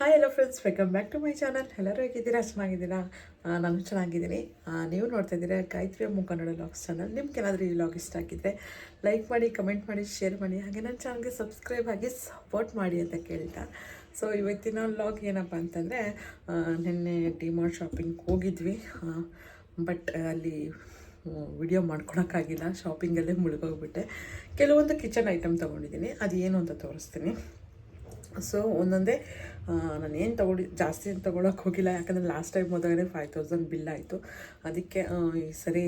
Hi hello friends, welcome back to my channel. ಎಲ್ಲರೂ ಹೇಗಿದ್ದೀರಾ? ಚೆನ್ನಾಗಿದ್ದೀರಾ? ನಾನು ಚೆನ್ನಾಗಿದ್ದೀನಿ. ನೀವು ನೋಡ್ತಾ ಇದ್ದೀರಾ ಗಾಯತ್ರಿ ಅಮ್ಮು ಕನ್ನಡ ವ್ಲಾಗ್ಸ್ ಚಾನಲ್. ನಿಮ್ಗೇನಾದರೂ ಈ ವ್ಲಾಗ್ ಇಷ್ಟ ಆಗಿದ್ದರೆ ಲೈಕ್ ಮಾಡಿ, ಕಮೆಂಟ್ ಮಾಡಿ, ಶೇರ್ ಮಾಡಿ, ಹಾಗೆ ನನ್ನ ಚಾನಲ್ಗೆ ಸಬ್ಸ್ಕ್ರೈಬ್ ಆಗಿ ಸಪೋರ್ಟ್ ಮಾಡಿ ಅಂತ ಕೇಳ್ತಾ. ಸೊ ಇವತ್ತಿನ ವ್ಲಾಗ್ ಏನಪ್ಪ ಅಂತಂದರೆ, ನಿನ್ನೆ ಡಿಮಾರ್ಟ್ ಶಾಪಿಂಗ್ ಹೋಗಿದ್ವಿ. ಬಟ್ ಅಲ್ಲಿ ವಿಡಿಯೋ ಮಾಡ್ಕೊಳಕ್ಕಾಗಿಲ್ಲ, ಶಾಪಿಂಗಲ್ಲೇ ಮುಳುಗೋಗ್ಬಿಟ್ಟೆ. ಕೆಲವೊಂದು ಕಿಚನ್ ಐಟಮ್ ತೊಗೊಂಡಿದ್ದೀನಿ, ಅದು ಏನು ಅಂತ ತೋರಿಸ್ತೀನಿ. ಸೊ ಒಂದೊಂದೇ ನಾನು ಏನು ಜಾಸ್ತಿ ಏನು ತೊಗೊಳಕ್ಕೆ ಹೋಗಿಲ್ಲ, ಯಾಕಂದರೆ ಲಾಸ್ಟ್ ಟೈಮ್ ಹೋದಾಗಲೇ 5000 ಬಿಲ್ ಆಯಿತು. ಅದಕ್ಕೆ ಈ ಸರಿ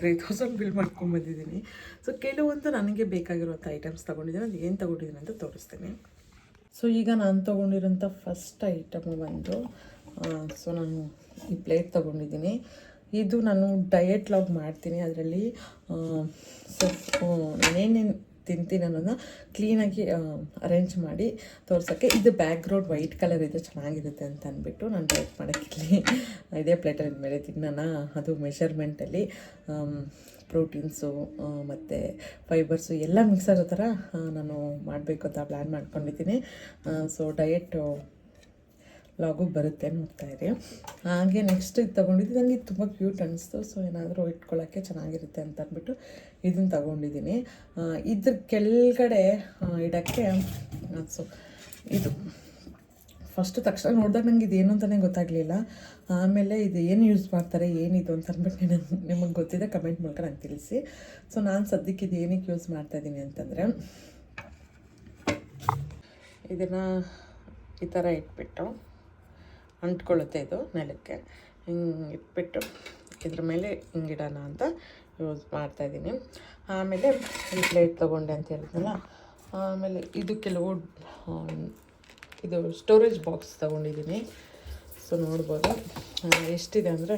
3000 ಬಿಲ್ ಮಾಡ್ಕೊಂಡ್ಬಂದಿದ್ದೀನಿ. ಸೊ ಕೆಲವೊಂದು ನನಗೆ ಬೇಕಾಗಿರುವಂಥ ಐಟಮ್ಸ್ ತೊಗೊಂಡಿದ್ದೀನಿ, ಅದು ಏನು ತೊಗೊಂಡಿದ್ದೀನಿ ಅಂತ ತೋರಿಸ್ತೀನಿ. ಸೊ ಈಗ ನಾನು ತೊಗೊಂಡಿರೋಂಥ ಫಸ್ಟ್ ಐಟಮು ಬಂದು, ಸೊ ನಾನು ಈ ಪ್ಲೇಟ್ ತೊಗೊಂಡಿದ್ದೀನಿ. ಇದು ನಾನು ಡಯಟ್ ಲಾಗ್ ಮಾಡ್ತೀನಿ, ಅದರಲ್ಲಿ ನಾನೇನೇನು ತಿಂತೀನಿ ಅನ್ನೋದನ್ನ ಕ್ಲೀನಾಗಿ ಅರೇಂಜ್ ಮಾಡಿ ತೋರ್ಸೋಕ್ಕೆ. ಇದು ಬ್ಯಾಕ್ಗ್ರೌಂಡ್ ವೈಟ್ ಕಲರ್ ಇದೆ, ಚೆನ್ನಾಗಿರುತ್ತೆ ಅಂತ ಅಂದ್ಬಿಟ್ಟು ನಾನು ಡಯಟ್ ಮಾಡೋಕ್ಕಿರಲಿ ಇದೇ ಪ್ಲೇಟಲ್ಲಿ ಮೇಲೆ ತಿನ್ನೋಣ. ಅದು ಮೆಷರ್ಮೆಂಟಲ್ಲಿ ಪ್ರೋಟೀನ್ಸು ಮತ್ತು ಫೈಬರ್ಸು ಎಲ್ಲ ಮಿಕ್ಸ್ ಆಗೋ ಥರ ನಾನು ಮಾಡಬೇಕು ಅಂತ ಪ್ಲ್ಯಾನ್ ಮಾಡ್ಕೊಂಡಿದ್ದೀನಿ. ಸೊ ಡಯೆಟ್ಟು ಲಾಗು ಬರುತ್ತೆ, ನೋಡ್ತಾಯಿರಿ. ಹಾಗೆ ನೆಕ್ಸ್ಟ್ ಇದು ತೊಗೊಂಡಿದ್ದು ನನಗೆ ತುಂಬ ಕ್ಯೂಟ್ ಅನ್ನಿಸ್ತು. ಸೊ ಏನಾದರೂ ಇಟ್ಕೊಳ್ಳೋಕ್ಕೆ ಚೆನ್ನಾಗಿರುತ್ತೆ ಅಂತ ಅಂದ್ಬಿಟ್ಟು ಇದನ್ನು ತೊಗೊಂಡಿದ್ದೀನಿ. ಇದ್ರ ಕೆಳಗಡೆ ಇಡೋಕ್ಕೆ ಸೊ ಇದು ಫಸ್ಟು ತಕ್ಷಣ ನೋಡಿದಾಗ ನನಗೆ ಇದೇನು ಅಂತಲೇ ಗೊತ್ತಾಗಲಿಲ್ಲ. ಆಮೇಲೆ ಇದು ಏನು ಯೂಸ್ ಮಾಡ್ತಾರೆ, ಏನಿದು ಅಂತ ಅಂದ್ಬಿಟ್ಟು ನಿಮಗೆ ಗೊತ್ತಿದೆ ಕಮೆಂಟ್ ಮೂಲಕ ನಂಗೆ ತಿಳಿಸಿ. ಸೊ ನಾನು ಸದ್ಯಕ್ಕೆ ಇದು ಏನಕ್ಕೆ ಯೂಸ್ ಮಾಡ್ತಾಯಿದ್ದೀನಿ ಅಂತಂದರೆ, ಇದನ್ನು ಈ ಥರ ಇಟ್ಬಿಟ್ಟು ಅಂಟ್ಕೊಳ್ಳುತ್ತೆ, ಇದು ನೆಲಕ್ಕೆ ಹಿಂಗೆ ಇಟ್ಬಿಟ್ಟು ಇದ್ರ ಮೇಲೆ ಹಿಂಗಿಡೋಣ ಅಂತ ಯೂಸ್ ಮಾಡ್ತಾಯಿದ್ದೀನಿ. ಆಮೇಲೆ ಈ ಪ್ಲೇಟ್ ತೊಗೊಂಡೆ ಅಂತ ಹೇಳಿದ್ನಲ್ಲ, ಆಮೇಲೆ ಇದು ಕೆಲವು ಇದು ಸ್ಟೋರೇಜ್ ಬಾಕ್ಸ್ ತೊಗೊಂಡಿದ್ದೀನಿ. ಸೊ ನೋಡ್ಬೋದು ಎಷ್ಟಿದೆ ಅಂದರೆ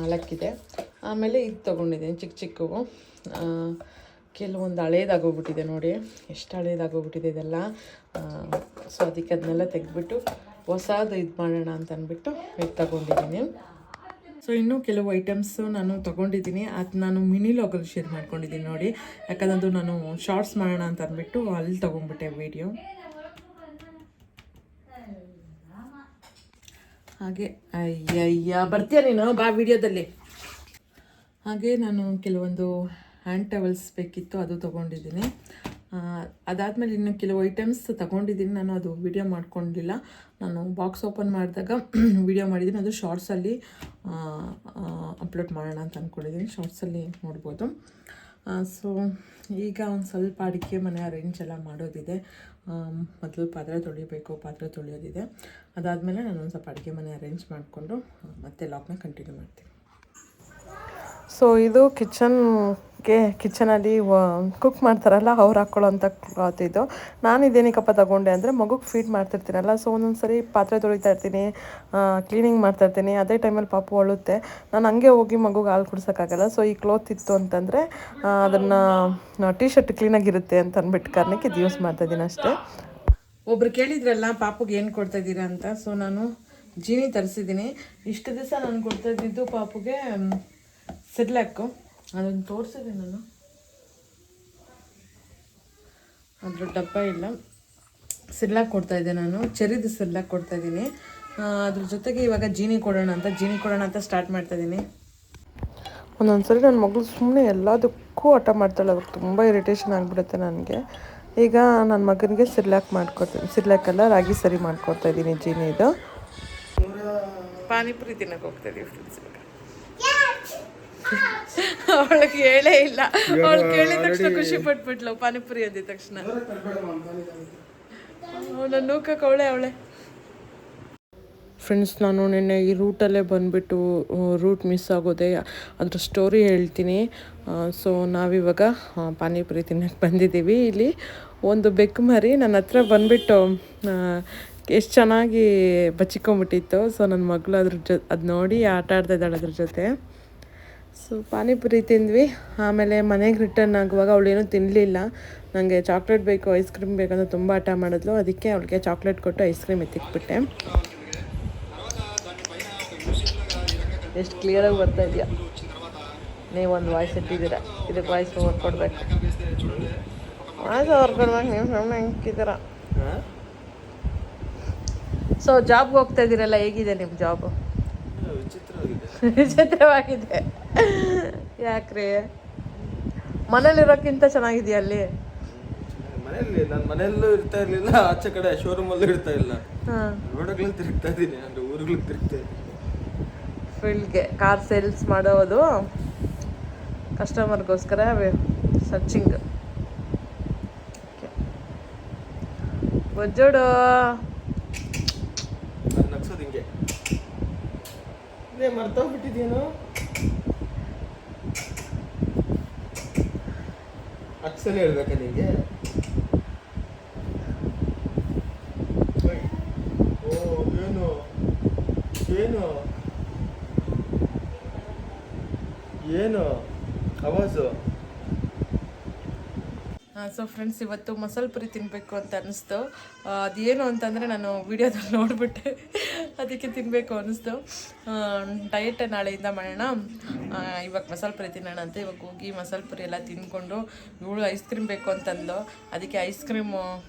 4 ಇದೆ. ಆಮೇಲೆ ಇದು ತೊಗೊಂಡಿದ್ದೀನಿ ಚಿಕ್ಕ ಚಿಕ್ಕವು, ಕೆಲವೊಂದು ಹಳೇದಾಗೋಗ್ಬಿಟ್ಟಿದೆ ನೋಡಿ, ಎಷ್ಟು ಹಳೇದಾಗೋಗ್ಬಿಟ್ಟಿದೆ ಇದೆಲ್ಲ. ಸೊ ಅದಕ್ಕೆ ಅದನ್ನೆಲ್ಲ ತೆಗೆದ್ಬಿಟ್ಟು ಹೊಸದು ಇದು ಮಾಡೋಣ ಅಂತ ಅಂದ್ಬಿಟ್ಟು ಇದು ತೊಗೊಂಡಿದ್ದೀನಿ. ಸೊ ಇನ್ನೂ ಕೆಲವು ಐಟಮ್ಸು ನಾನು ತೊಗೊಂಡಿದ್ದೀನಿ, ಅದು ನಾನು ಮಿನಿ ಲಾಗಲ್ಲಿ ಶೇರ್ ಮಾಡ್ಕೊಂಡಿದ್ದೀನಿ ನೋಡಿ, ಯಾಕಂದ್ರೆ ಅದು ನಾನು ಶಾರ್ಟ್ಸ್ ಮಾಡೋಣ ಅಂತ ಅಂದ್ಬಿಟ್ಟು ಅಲ್ಲಿ ತೊಗೊಂಡ್ಬಿಟ್ಟೆ ವೀಡಿಯೋ. ಹಾಗೆ ಅಯ್ಯಯ್ಯ ಬರ್ತೀಯ ನೀನು ಬಾ ವೀಡಿಯೋದಲ್ಲಿ. ಹಾಗೆ ನಾನು ಕೆಲವೊಂದು ಹ್ಯಾಂಡ್ ಟವಲ್ಸ್ ಬೇಕಿತ್ತು, ಅದು ತೊಗೊಂಡಿದ್ದೀನಿ. ಅದಾದಮೇಲೆ ಇನ್ನು ಕೆಲವು ಐಟಮ್ಸ್ ತೊಗೊಂಡಿದ್ದೀನಿ, ನಾನು ಅದು ವಿಡಿಯೋ ಮಾಡ್ಕೊಂಡಿಲ್ಲ. ನಾನು ಬಾಕ್ಸ್ ಓಪನ್ ಮಾಡಿದಾಗ ವಿಡಿಯೋ ಮಾಡಿದ್ದೀನಿ, ಅದು ಶಾರ್ಟ್ಸಲ್ಲಿ ಅಪ್ಲೋಡ್ ಮಾಡೋಣ ಅಂತ ಅಂದ್ಕೊಂಡಿದ್ದೀನಿ, ಶಾರ್ಟ್ಸಲ್ಲಿ ನೋಡ್ಬೋದು. ಸೊ ಈಗ ಒಂದು ಸ್ವಲ್ಪ ಅಡುಗೆ ಮನೆ ಅರೇಂಜ್ ಎಲ್ಲ ಮಾಡೋದಿದೆ. ಮೊದಲು ಪಾತ್ರೆ ತೊಳೆಯೋದಿದೆ. ಅದಾದಮೇಲೆ ನಾನು ಒಂದು ಸ್ವಲ್ಪ ಅಡುಗೆ ಮನೆ ಅರೇಂಜ್ ಮಾಡಿಕೊಂಡು ಮತ್ತೆ ಲಾಗ್ನ ಕಂಟಿನ್ಯೂ ಮಾಡ್ತೀನಿ. ಸೊ ಇದು ಕಿಚನಲ್ಲಿ ಕುಕ್ ಮಾಡ್ತಾರಲ್ಲ ಅವ್ರು ಹಾಕ್ಕೊಳ್ಳೋಂಥ ಕ್ಲಾತ್ ಇದು. ನಾನು ಇದೇನಕ್ಕಪ್ಪ ತಗೊಂಡೆ ಅಂದರೆ, ಮಗುಗೆ ಫೀಡ್ ಮಾಡ್ತಿರ್ತೀನಲ್ಲ, ಸೊ ಒಂದೊಂದು ಸರಿ ಪಾತ್ರೆ ತೊಳಿತಾ ಇರ್ತೀನಿ, ಕ್ಲೀನಿಂಗ್ ಮಾಡ್ತಾಯಿರ್ತೀನಿ, ಅದೇ ಟೈಮಲ್ಲಿ ಪಾಪು ಅಳುತ್ತೆ, ನಾನು ಹಂಗೆ ಹೋಗಿ ಮಗುಗೆ ಹಾಲು ಕುಡ್ಸೋಕ್ಕಾಗಲ್ಲ. ಸೊ ಈ ಕ್ಲೋತ್ ಇತ್ತು ಅಂತಂದರೆ ಅದನ್ನು ಟೀ ಶರ್ಟ್ ಕ್ಲೀನಾಗಿರುತ್ತೆ ಅಂತ ಅಂದ್ಬಿಟ್ಟು ಕಾರಣಕ್ಕೆ ಇದು ಯೂಸ್ ಮಾಡ್ತಾಯಿದ್ದೀನಿ ಅಷ್ಟೇ. ಒಬ್ರು ಕೇಳಿದ್ರಲ್ಲ ಪಾಪುಗೆ ಏನು ಕೊಡ್ತಾಯಿದ್ದೀರಾ ಅಂತ. ಸೊ ನಾನು ಜೀನಿ ತರಿಸಿದ್ದೀನಿ. ಇಷ್ಟು ದಿವಸ ನಾನು ಕೊಡ್ತಾಯಿದ್ದು ಪಾಪುಗೆ ಸಿರ್ಲಾಕು, ಅದನ್ನು ತೋರಿಸಿದೆ ನಾನು, ಅದ್ರ ಡಬ್ಬ ಇಲ್ಲ. ಸಿರ್ಲಾಕ್ ಕೊಡ್ತಾಯಿದ್ದೆ ನಾನು, ಚೆರಿದು ಸಿರ್ಲಾಕ್ ಕೊಡ್ತಾಯಿದ್ದೀನಿ. ಅದ್ರ ಜೊತೆಗೆ ಇವಾಗ ಜೀನಿ ಕೊಡೋಣ ಅಂತ ಸ್ಟಾರ್ಟ್ ಮಾಡ್ತಾಯಿದ್ದೀನಿ. ಒಂದೊಂದ್ಸರಿ ನನ್ನ ಮಗಳು ಸುಮ್ಮನೆ ಎಲ್ಲದಕ್ಕೂ ಹಠ ಮಾಡ್ತಾಳೆ, ಅವಾಗ ತುಂಬ ಇರಿಟೇಷನ್ ಆಗಿಬಿಡುತ್ತೆ ನನಗೆ. ಈಗ ನನ್ನ ಮಗನಿಗೆ ಸಿರ್ಲಾಕಲ್ಲ ರಾಗಿ ಸರಿ ಮಾಡ್ಕೊಡ್ತಾಯಿದ್ದೀನಿ. ಜೀನಿದು ಪಾನಿಪುರಿ ತಿನ್ನಕ್ಕೆ ಹೋಗ್ತಾಯಿದ್ದೀವಿ ಫ್ರೆಂಡ್ಸ್. ಅವಳಿಗೆ ಹೇಳೇ ಇಲ್ಲ, ಅವಳು ಕೇಳಿದ ತಕ್ಷಣ ಖುಷಿ ಪಟ್ಬಿಟ್ಲು, ಪಾನಿಪುರಿ ಅಂದಿದ ತಕ್ಷಣ ಅವಳ ನೂಕಕ್ಕೆ ಅವಳೆ. ಫ್ರೆಂಡ್ಸ್, ನಾನು ನಿನ್ನೆ ಈ ರೂಟಲ್ಲೇ ಬಂದುಬಿಟ್ಟು ರೂಟ್ ಮಿಸ್ ಆಗೋದೆ, ಅದ್ರ ಸ್ಟೋರಿ ಹೇಳ್ತೀನಿ. ಸೊ ನಾವಿವಾಗ ಪಾನಿಪುರಿ ತಿನ್ನಕ್ಕೆ ಬಂದಿದ್ದೀವಿ. ಇಲ್ಲಿ ಒಂದು ಬೆಕ್ಕು ಮರಿ ನನ್ನ ಹತ್ರ ಬಂದುಬಿಟ್ಟು ಎಷ್ಟು ಚೆನ್ನಾಗಿ ಬಚ್ಚಿಕೊಂಬಿಟ್ಟಿತ್ತು. ಸೊ ನನ್ನ ಮಗಳು ಅದು ನೋಡಿ ಆಟ ಆಡ್ತಾಯಿದ್ದಾಳೆ ಅದ್ರ ಜೊತೆ. ಸೊ ಪಾನಿಪುರಿ ತಿಂದ್ವಿ. ಆಮೇಲೆ ಮನೆಗೆ ರಿಟರ್ನ್ ಆಗುವಾಗ ಅವಳೇನೂ ತಿನ್ನಲಿಲ್ಲ, ನನಗೆ ಚಾಕ್ಲೇಟ್ ಬೇಕು, ಐಸ್ ಕ್ರೀಮ್ ಬೇಕಂತ ತುಂಬ ಹಠ ಮಾಡಿದ್ಲು. ಅದಕ್ಕೆ ಅವಳಿಗೆ ಚಾಕ್ಲೇಟ್ ಕೊಟ್ಟು ಐಸ್ ಕ್ರೀಮ್ ಎತ್ತಿಕ್ಬಿಟ್ಟೆ. ಎಷ್ಟು ಕ್ಲಿಯರಾಗಿ ಬರ್ತಾ ಇದೆಯಾ, ನೀವೊಂದು ವಾಯ್ಸ್ ಇಟ್ಟಿದ್ದೀರಾ, ಇದಕ್ಕೆ ವಾಯ್ಸ್ ಓವರ್ ಕೊಡ್ಬೇಕು, ನೀವು ಸುಮ್ಮನೆ ಹಿಂಗಿದ್ದೀರ. ಸೊ ಜಾಬ್ಗೆ ಹೋಗ್ತಾ ಇದ್ದೀರಲ್ಲ, ಹೇಗಿದೆ ನಿಮ್ಮ ಜಾಬು? ವಿಚಿತ್ರವಾಗಿದೆ. ಯಾಕ್ರಿ? ಮನೇಲಿರೋಕ್ಕಿಂತ ಚೆನ್ನಾಗಿದೆಯಾ ಅಲ್ಲಿ? ಮನೆಯಲ್ಲಿ ನಾನು ಮನೆಯಲ್ಲೂ ಇರ್ತಾ ಇರ್ಲಿಲ್ಲ, ಆಚೆ ಕಡೆ ಶೋರೂಮಲ್ಲೂ ಇರ್ತಾ ಇಲ್ಲ. ರೋಡ್ಗಳು ತಿರುಗ್ತಾ ಇದ್ದೀನಿ, ಅಂದ್ರೆ ಊರುಗಳು ತಿರುಗ್ತಾ ಇದ್ದೀನಿ. ಫೀಲ್ಡ್ಗೆ ಕಾರ್ ಸೇಲ್ಸ್ ಮಾಡೋದು, ಕಸ್ಟಮರ್ಗೋಸ್ಕರ ಸರ್ಚಿಂಗ್. ಬಜ್ಜೋಡು ನಗ್ಸೋದು ಹಿಂಗೆ. ಮರ್ತೋಗ್ಬಿಟ್ಟಿದ್ಯೇನು? ಅಕ್ಷರ ಹೇಳ್ಬೇಕಾ ನಿಂಗೆ? ಓ ಏನು ಏನು ಏನು ಆವಾಜು? ಸೊ ಫ್ರೆಂಡ್ಸ್, ಇವತ್ತು ಮಸಾಲೆ ಪುರಿ ತಿನ್ನಬೇಕು ಅಂತ ಅನ್ನಿಸ್ತು. ಅದೇನು ಅಂತಂದರೆ ನಾನು ವೀಡಿಯೋದಲ್ಲಿ ನೋಡಿಬಿಟ್ಟೆ, ಅದಕ್ಕೆ ತಿನ್ನಬೇಕು ಅನ್ನಿಸ್ತು. ಡಯಟ್ ನಾಳೆಯಿಂದ ಮಾಡೋಣ, ಇವಾಗ ಮಸಾಲೆ ಪುರಿ ತಿನ್ನೋಣ ಅಂತ. ಇವಾಗ ಹೋಗಿ ಮಸಾಲೆ ಪುರಿ ಎಲ್ಲ ತಿಂದ್ಕೊಂಡು, ಇವಳು ಐಸ್ ಕ್ರೀಮ್ ಬೇಕು ಅಂತಂದು, ಅದಕ್ಕೆ ಐಸ್ ಕ್ರೀಮು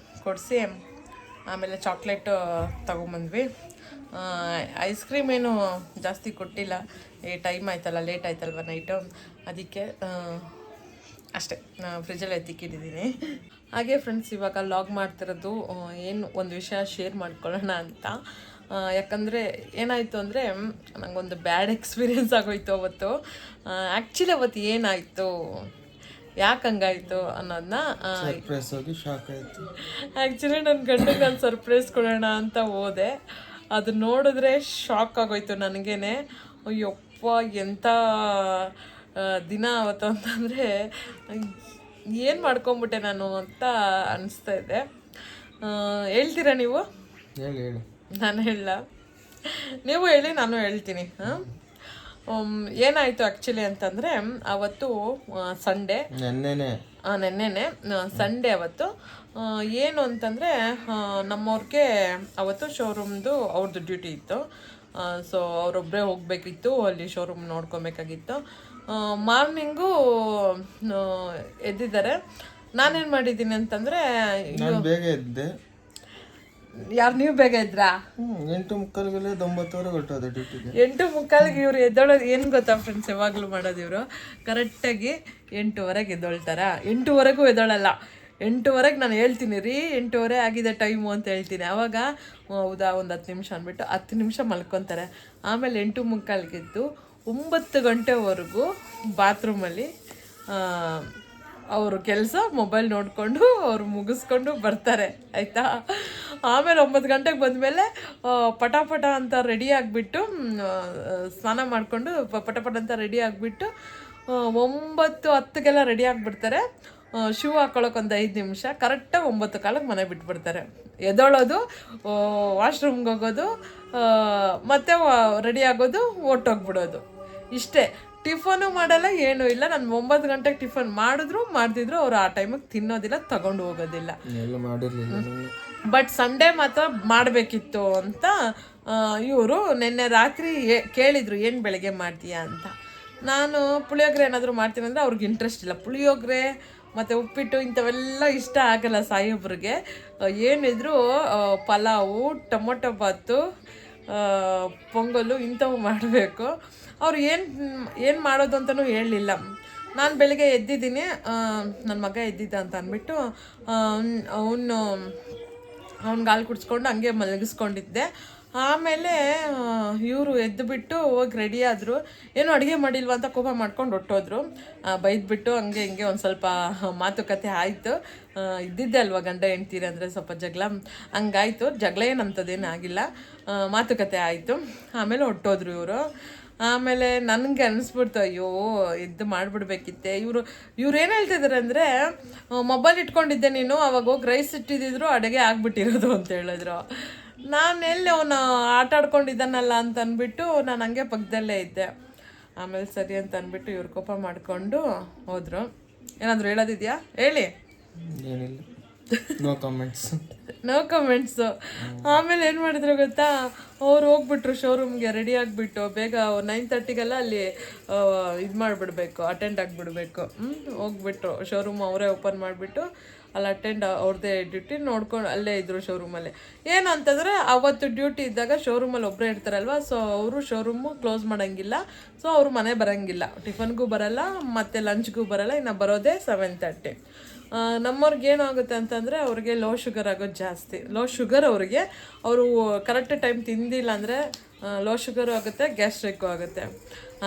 ಕೊಡಿಸಿ ಆಮೇಲೆ ಚಾಕ್ಲೇಟು ತೊಗೊಂಬಂದ್ವಿ. ಐಸ್ ಕ್ರೀಮ್ ಏನು ಜಾಸ್ತಿ ಕೊಟ್ಟಿಲ್ಲ, ಟೈಮ್ ಆಯ್ತಲ್ಲ, ಲೇಟ್ ಆಯ್ತಲ್ವ ನೈಟು, ಅದಕ್ಕೆ ಅಷ್ಟೇ ಫ್ರಿಜ್ಜಲ್ಲಿ ಎತ್ತಿಕ್ಕಿಟ್ಟಿದ್ದೀನಿ. ಹಾಗೆ ಫ್ರೆಂಡ್ಸ್, ಇವಾಗ ಲಾಗ್ ಮಾಡ್ತಿರೋದು ಏನು ಒಂದು ವಿಷಯ ಶೇರ್ ಮಾಡ್ಕೊಳ್ಳೋಣ ಅಂತ. ಯಾಕಂದರೆ ಏನಾಯಿತು ಅಂದರೆ, ನನಗೊಂದು ಬ್ಯಾಡ್ ಎಕ್ಸ್ಪೀರಿಯೆನ್ಸ್ ಆಗೋಯ್ತು ಅವತ್ತು. ಆ್ಯಕ್ಚುಲಿ ಅವತ್ತು ಏನಾಯಿತು, ಯಾಕೆ ಹಂಗಾಯಿತು ಅನ್ನೋದನ್ನ ಆ್ಯಕ್ಚುಲಿ ನನ್ನ ಗಂಡಗೆ ನಾನು ಸರ್ಪ್ರೈಸ್ ಕೊಡೋಣ ಅಂತ ಹೋದೆ. ಅದು ನೋಡಿದ್ರೆ ಶಾಕ್ ಆಗೋಯ್ತು ನನಗೇನೆ. ಅಯ್ಯಪ್ಪ, ಎಂಥ ದಿನ ಅವತ್ತು ಅಂತಂದರೆ ಏನು ಮಾಡ್ಕೊಂಬಿಟ್ಟೆ ನಾನು ಅಂತ ಅನಿಸ್ತಾ ಇದೆ. ಹೇಳ್ತೀರಾ ನೀವು? ಹೇಳಿ. ನಾನು ಹೇಳ, ನೀವು ಹೇಳಿ, ನಾನು ಹೇಳ್ತೀನಿ. ಏನಾಯಿತು ಆ್ಯಕ್ಚುಲಿ ಅಂತಂದರೆ, ಅವತ್ತು ಸಂಡೇ, ನೆನ್ನೆನೆ ಸಂಡೇ ಅವತ್ತು ಏನು ಅಂತಂದರೆ, ನಮ್ಮವ್ರಿಗೆ ಅವತ್ತು ಶೋರೂಮ್ದು ಅವ್ರದ್ದು ಡ್ಯೂಟಿ ಇತ್ತು. ಸೊ ಅವರೊಬ್ಬರೇ ಹೋಗಬೇಕಿತ್ತು, ಅಲ್ಲಿ ಶೋರೂಮ್ ನೋಡ್ಕೊಬೇಕಾಗಿತ್ತು. ಮಾರ್ನಿಂಗು ಎದ್ದಿದ್ದಾರೆ. ನಾನೇನು ಮಾಡಿದ್ದೀನಿ ಅಂತಂದರೆ, ಬೇಗ ಎದ್ದೆ. ಯಾರು ನೀವು ಬೇಗ ಇದ್ರಾ? 8:45 9:00 ಹೊರಟೋದೆ ಡ್ಯೂಟಿಗೆ. 8:45 ಇವ್ರು ಎದ್ದೊಳೋದು ಏನು ಗೊತ್ತಾ ಫ್ರೆಂಡ್ಸ್, ಯಾವಾಗಲೂ ಮಾಡೋದು ಇವರು ಕರೆಕ್ಟಾಗಿ 8:00 ಎದ್ದೊಳ್ತಾರ. 8:00 ಎದ್ದೊಳಲ್ಲ, 8:00 ನಾನು ಹೇಳ್ತೀನಿ ರೀ 8:30 ಆಗಿದೆ ಟೈಮು ಅಂತ ಹೇಳ್ತೀನಿ. ಆವಾಗ ಹೌದಾ ಒಂದು 10 ನಿಮಿಷ ಅಂದ್ಬಿಟ್ಟು 10 ನಿಮಿಷ ಮಲ್ಕೊತಾರೆ. ಆಮೇಲೆ 8:45 ಎದ್ದು 9 ಗಂಟೆವರೆಗೂ ಬಾತ್ರೂಮಲ್ಲಿ ಅವರು ಕೆಲಸ ಮೊಬೈಲ್ ನೋಡಿಕೊಂಡು ಅವ್ರು ಮುಗಿಸ್ಕೊಂಡು ಬರ್ತಾರೆ, ಆಯಿತಾ. ಆಮೇಲೆ 9 ಗಂಟೆಗೆ ಬಂದಮೇಲೆ ಪಟಾಪಟ ಅಂತ ರೆಡಿ ಆಗಿಬಿಟ್ಟು, ಸ್ನಾನ ಮಾಡಿಕೊಂಡು ಪಟಪಟ ಅಂತ ರೆಡಿ ಆಗಿಬಿಟ್ಟು 9:10 ರೆಡಿ ಆಗಿಬಿಡ್ತಾರೆ. ಶೂ ಹಾಕೊಳ್ಳೋಕೆ ಒಂದು 5 ನಿಮಿಷ, ಕರೆಕ್ಟಾಗಿ 9:15 ಮನೆ ಬಿಟ್ಬಿಡ್ತಾರೆ. ಎದ್ದೊಳೋದು, ವಾಶ್ರೂಮ್ಗೆ ಹೋಗೋದು, ಮತ್ತೆ ರೆಡಿ ಆಗೋದು, ಹೊರ್ಟೋಗ್ಬಿಡೋದು, ಇಷ್ಟೇ. ಟಿಫನು ಮಾಡಲ್ಲ, ಏನೂ ಇಲ್ಲ. ನಾನು 9 ಗಂಟೆಗೆ ಟಿಫನ್ ಮಾಡ್ದಿದ್ರು ಅವ್ರು ಆ ಟೈಮಿಗೆ ತಿನ್ನೋದಿಲ್ಲ, ತಗೊಂಡು ಹೋಗೋದಿಲ್ಲ. ಬಟ್ ಸಂಡೇ ಮಾತ್ರ ಮಾಡಬೇಕಿತ್ತು ಅಂತ ಇವರು ನಿನ್ನೆ ರಾತ್ರಿ ಕೇಳಿದರು, ಏನು ಬೆಳಗ್ಗೆ ಮಾಡ್ತೀಯಾ ಅಂತ. ನಾನು ಪುಳಿಯೋಗರೆ ಏನಾದರೂ ಮಾಡ್ತೀನಿ ಅಂದರೆ ಅವ್ರಿಗೆ ಇಂಟ್ರೆಸ್ಟ್ ಇಲ್ಲ. ಪುಳಿಯೋಗರೆ ಮತ್ತು ಉಪ್ಪಿಟ್ಟು ಇಂಥವೆಲ್ಲ ಇಷ್ಟ ಆಗಲ್ಲ ಸಾಯಿಬ್ರಿಗೆ. ಏನಿದ್ರು ಪಲಾವು, ಟೊಮೊಟೊ ಬಾತು, ಪೊಂಗಲು ಇಂಥವು ಮಾಡಬೇಕು. ಅವ್ರು ಏನು ಮಾಡೋದು ಅಂತಲೂ ಹೇಳಲಿಲ್ಲ. ನಾನು ಬೆಳಿಗ್ಗೆ ಎದ್ದಿದ್ದೀನಿ, ನನ್ನ ಮಗ ಎದ್ದಿದ್ದ ಅಂತ ಅಂದ್ಬಿಟ್ಟು ಅವ್ನಿಗೆ ಹಾಲು ಕುಡಿಸ್ಕೊಂಡು ಹಂಗೆ ಮಲಗಿಸ್ಕೊಂಡಿದ್ದೆ. ಆಮೇಲೆ ಇವರು ಎದ್ದುಬಿಟ್ಟು ಹೋಗಿ ರೆಡಿ ಆದರು. ಏನೋ ಅಡುಗೆ ಮಾಡಿಲ್ವ ಅಂತ ಕೋಪ ಮಾಡ್ಕೊಂಡು ಹೊಟ್ಟೋದ್ರು. ಬೈದ್ಬಿಟ್ಟು ಹಂಗೆ ಹಿಂಗೆ ಒಂದು ಸ್ವಲ್ಪ ಮಾತುಕತೆ ಆಯಿತು. ಇದ್ದಿದ್ದೆ ಅಲ್ವ ಗಂಡ ಹೆಂಡ್ತೀರಿ ಅಂದರೆ ಸ್ವಲ್ಪ ಜಗಳ, ಹಂಗಾಯಿತು. ಜಗಳ ಏನಂಥದ್ದೇನು ಆಗಿಲ್ಲ, ಮಾತುಕತೆ ಆಯಿತು. ಆಮೇಲೆ ಹೊಟ್ಟೋದ್ರು ಇವರು. ಆಮೇಲೆ ನನಗೆ ಅನಿಸ್ಬಿಡ್ತು, ಅಯ್ಯೋ ಇದು ಮಾಡಿಬಿಡ್ಬೇಕಿತ್ತೆ. ಇವ್ರು ಏನು ಹೇಳ್ತಿದ್ದಾರೆ ಅಂದರೆ, ಮೊಬೈಲ್ ಇಟ್ಕೊಂಡಿದ್ದೆ ನೀನು, ಅವಾಗ ಹೋಗಿ ರೈಸ್ ಇಟ್ಟಿದ್ದಿದ್ರು ಅಡುಗೆ ಆಗಿಬಿಟ್ಟಿರೋದು ಅಂತ ಹೇಳಿದ್ರು. ನಾನು ಎಲ್ಲಿ ಅವನು ಆಟ ಆಡ್ಕೊಂಡಿದ್ದಾನಲ್ಲ ಅಂತ ಅಂದ್ಬಿಟ್ಟು ನಾನು ಹಂಗೆ ಪಕ್ಕದಲ್ಲೇ ಇದ್ದೆ. ಆಮೇಲೆ ಸರಿ ಅಂತ ಅಂದ್ಬಿಟ್ಟು ಇವ್ರು ಕೋಪ ಮಾಡಿಕೊಂಡು ಹೋದರು. ಏನಾದರೂ ಹೇಳೋದಿದೆಯಾ? ಹೇಳಿ. ಏನಿಲ್ಲ, ನೋ ಕಮೆಂಟ್ಸು. ಆಮೇಲೆ ಏನು ಮಾಡಿದ್ರು ಗೊತ್ತಾ, ಅವ್ರು ಹೋಗ್ಬಿಟ್ರು ಶೋರೂಮ್ಗೆ ರೆಡಿ ಆಗಿಬಿಟ್ಟು, ಬೇಗ 9:30 ಅಲ್ಲಿ ಇದು ಮಾಡಿಬಿಡ್ಬೇಕು, ಅಟೆಂಡ್ ಆಗಿಬಿಡ್ಬೇಕು. ಹೋಗ್ಬಿಟ್ರು ಶೋರೂಮ್ ಅವರೇ ಓಪನ್ ಮಾಡಿಬಿಟ್ಟು ಅಲ್ಲಿ ಅಟೆಂಡ್ ಅವ್ರದ್ದೇ ಡ್ಯೂಟಿ ನೋಡ್ಕೊಂಡು ಅಲ್ಲೇ ಇದ್ರು ಶೋರೂಮಲ್ಲೇ. ಏನು ಅಂತಂದರೆ ಅವತ್ತು ಡ್ಯೂಟಿ ಇದ್ದಾಗ ಶೋರೂಮಲ್ಲಿ ಒಬ್ಬರೇ ಇರ್ತಾರಲ್ವ, ಸೊ ಅವರು ಶೋರೂಮು ಕ್ಲೋಸ್ ಮಾಡೋಂಗಿಲ್ಲ, ಸೊ ಅವರು ಮನೆ ಬರೋಂಗಿಲ್ಲ, ಟಿಫನ್ಗೂ ಬರೋಲ್ಲ ಮತ್ತು ಲಂಚ್ಗೂ ಬರೋಲ್ಲ. ಇನ್ನು ಬರೋದೇ 7:30. ನಮ್ಮವ್ರಿಗೆ ಏನಾಗುತ್ತೆ ಅಂತಂದರೆ ಅವ್ರಿಗೆ ಲೋ ಶುಗರ್ ಆಗೋದು ಜಾಸ್ತಿ. ಲೋ ಶುಗರ್ ಅವ್ರಿಗೆ, ಅವರು ಕರೆಕ್ಟ್ ಟೈಮ್ ತಿಂದಿಲ್ಲ ಅಂದರೆ ಲೋ ಶುಗರು ಆಗುತ್ತೆ, ಗ್ಯಾಸ್ಟ್ರಿಕ್ಕು ಆಗುತ್ತೆ.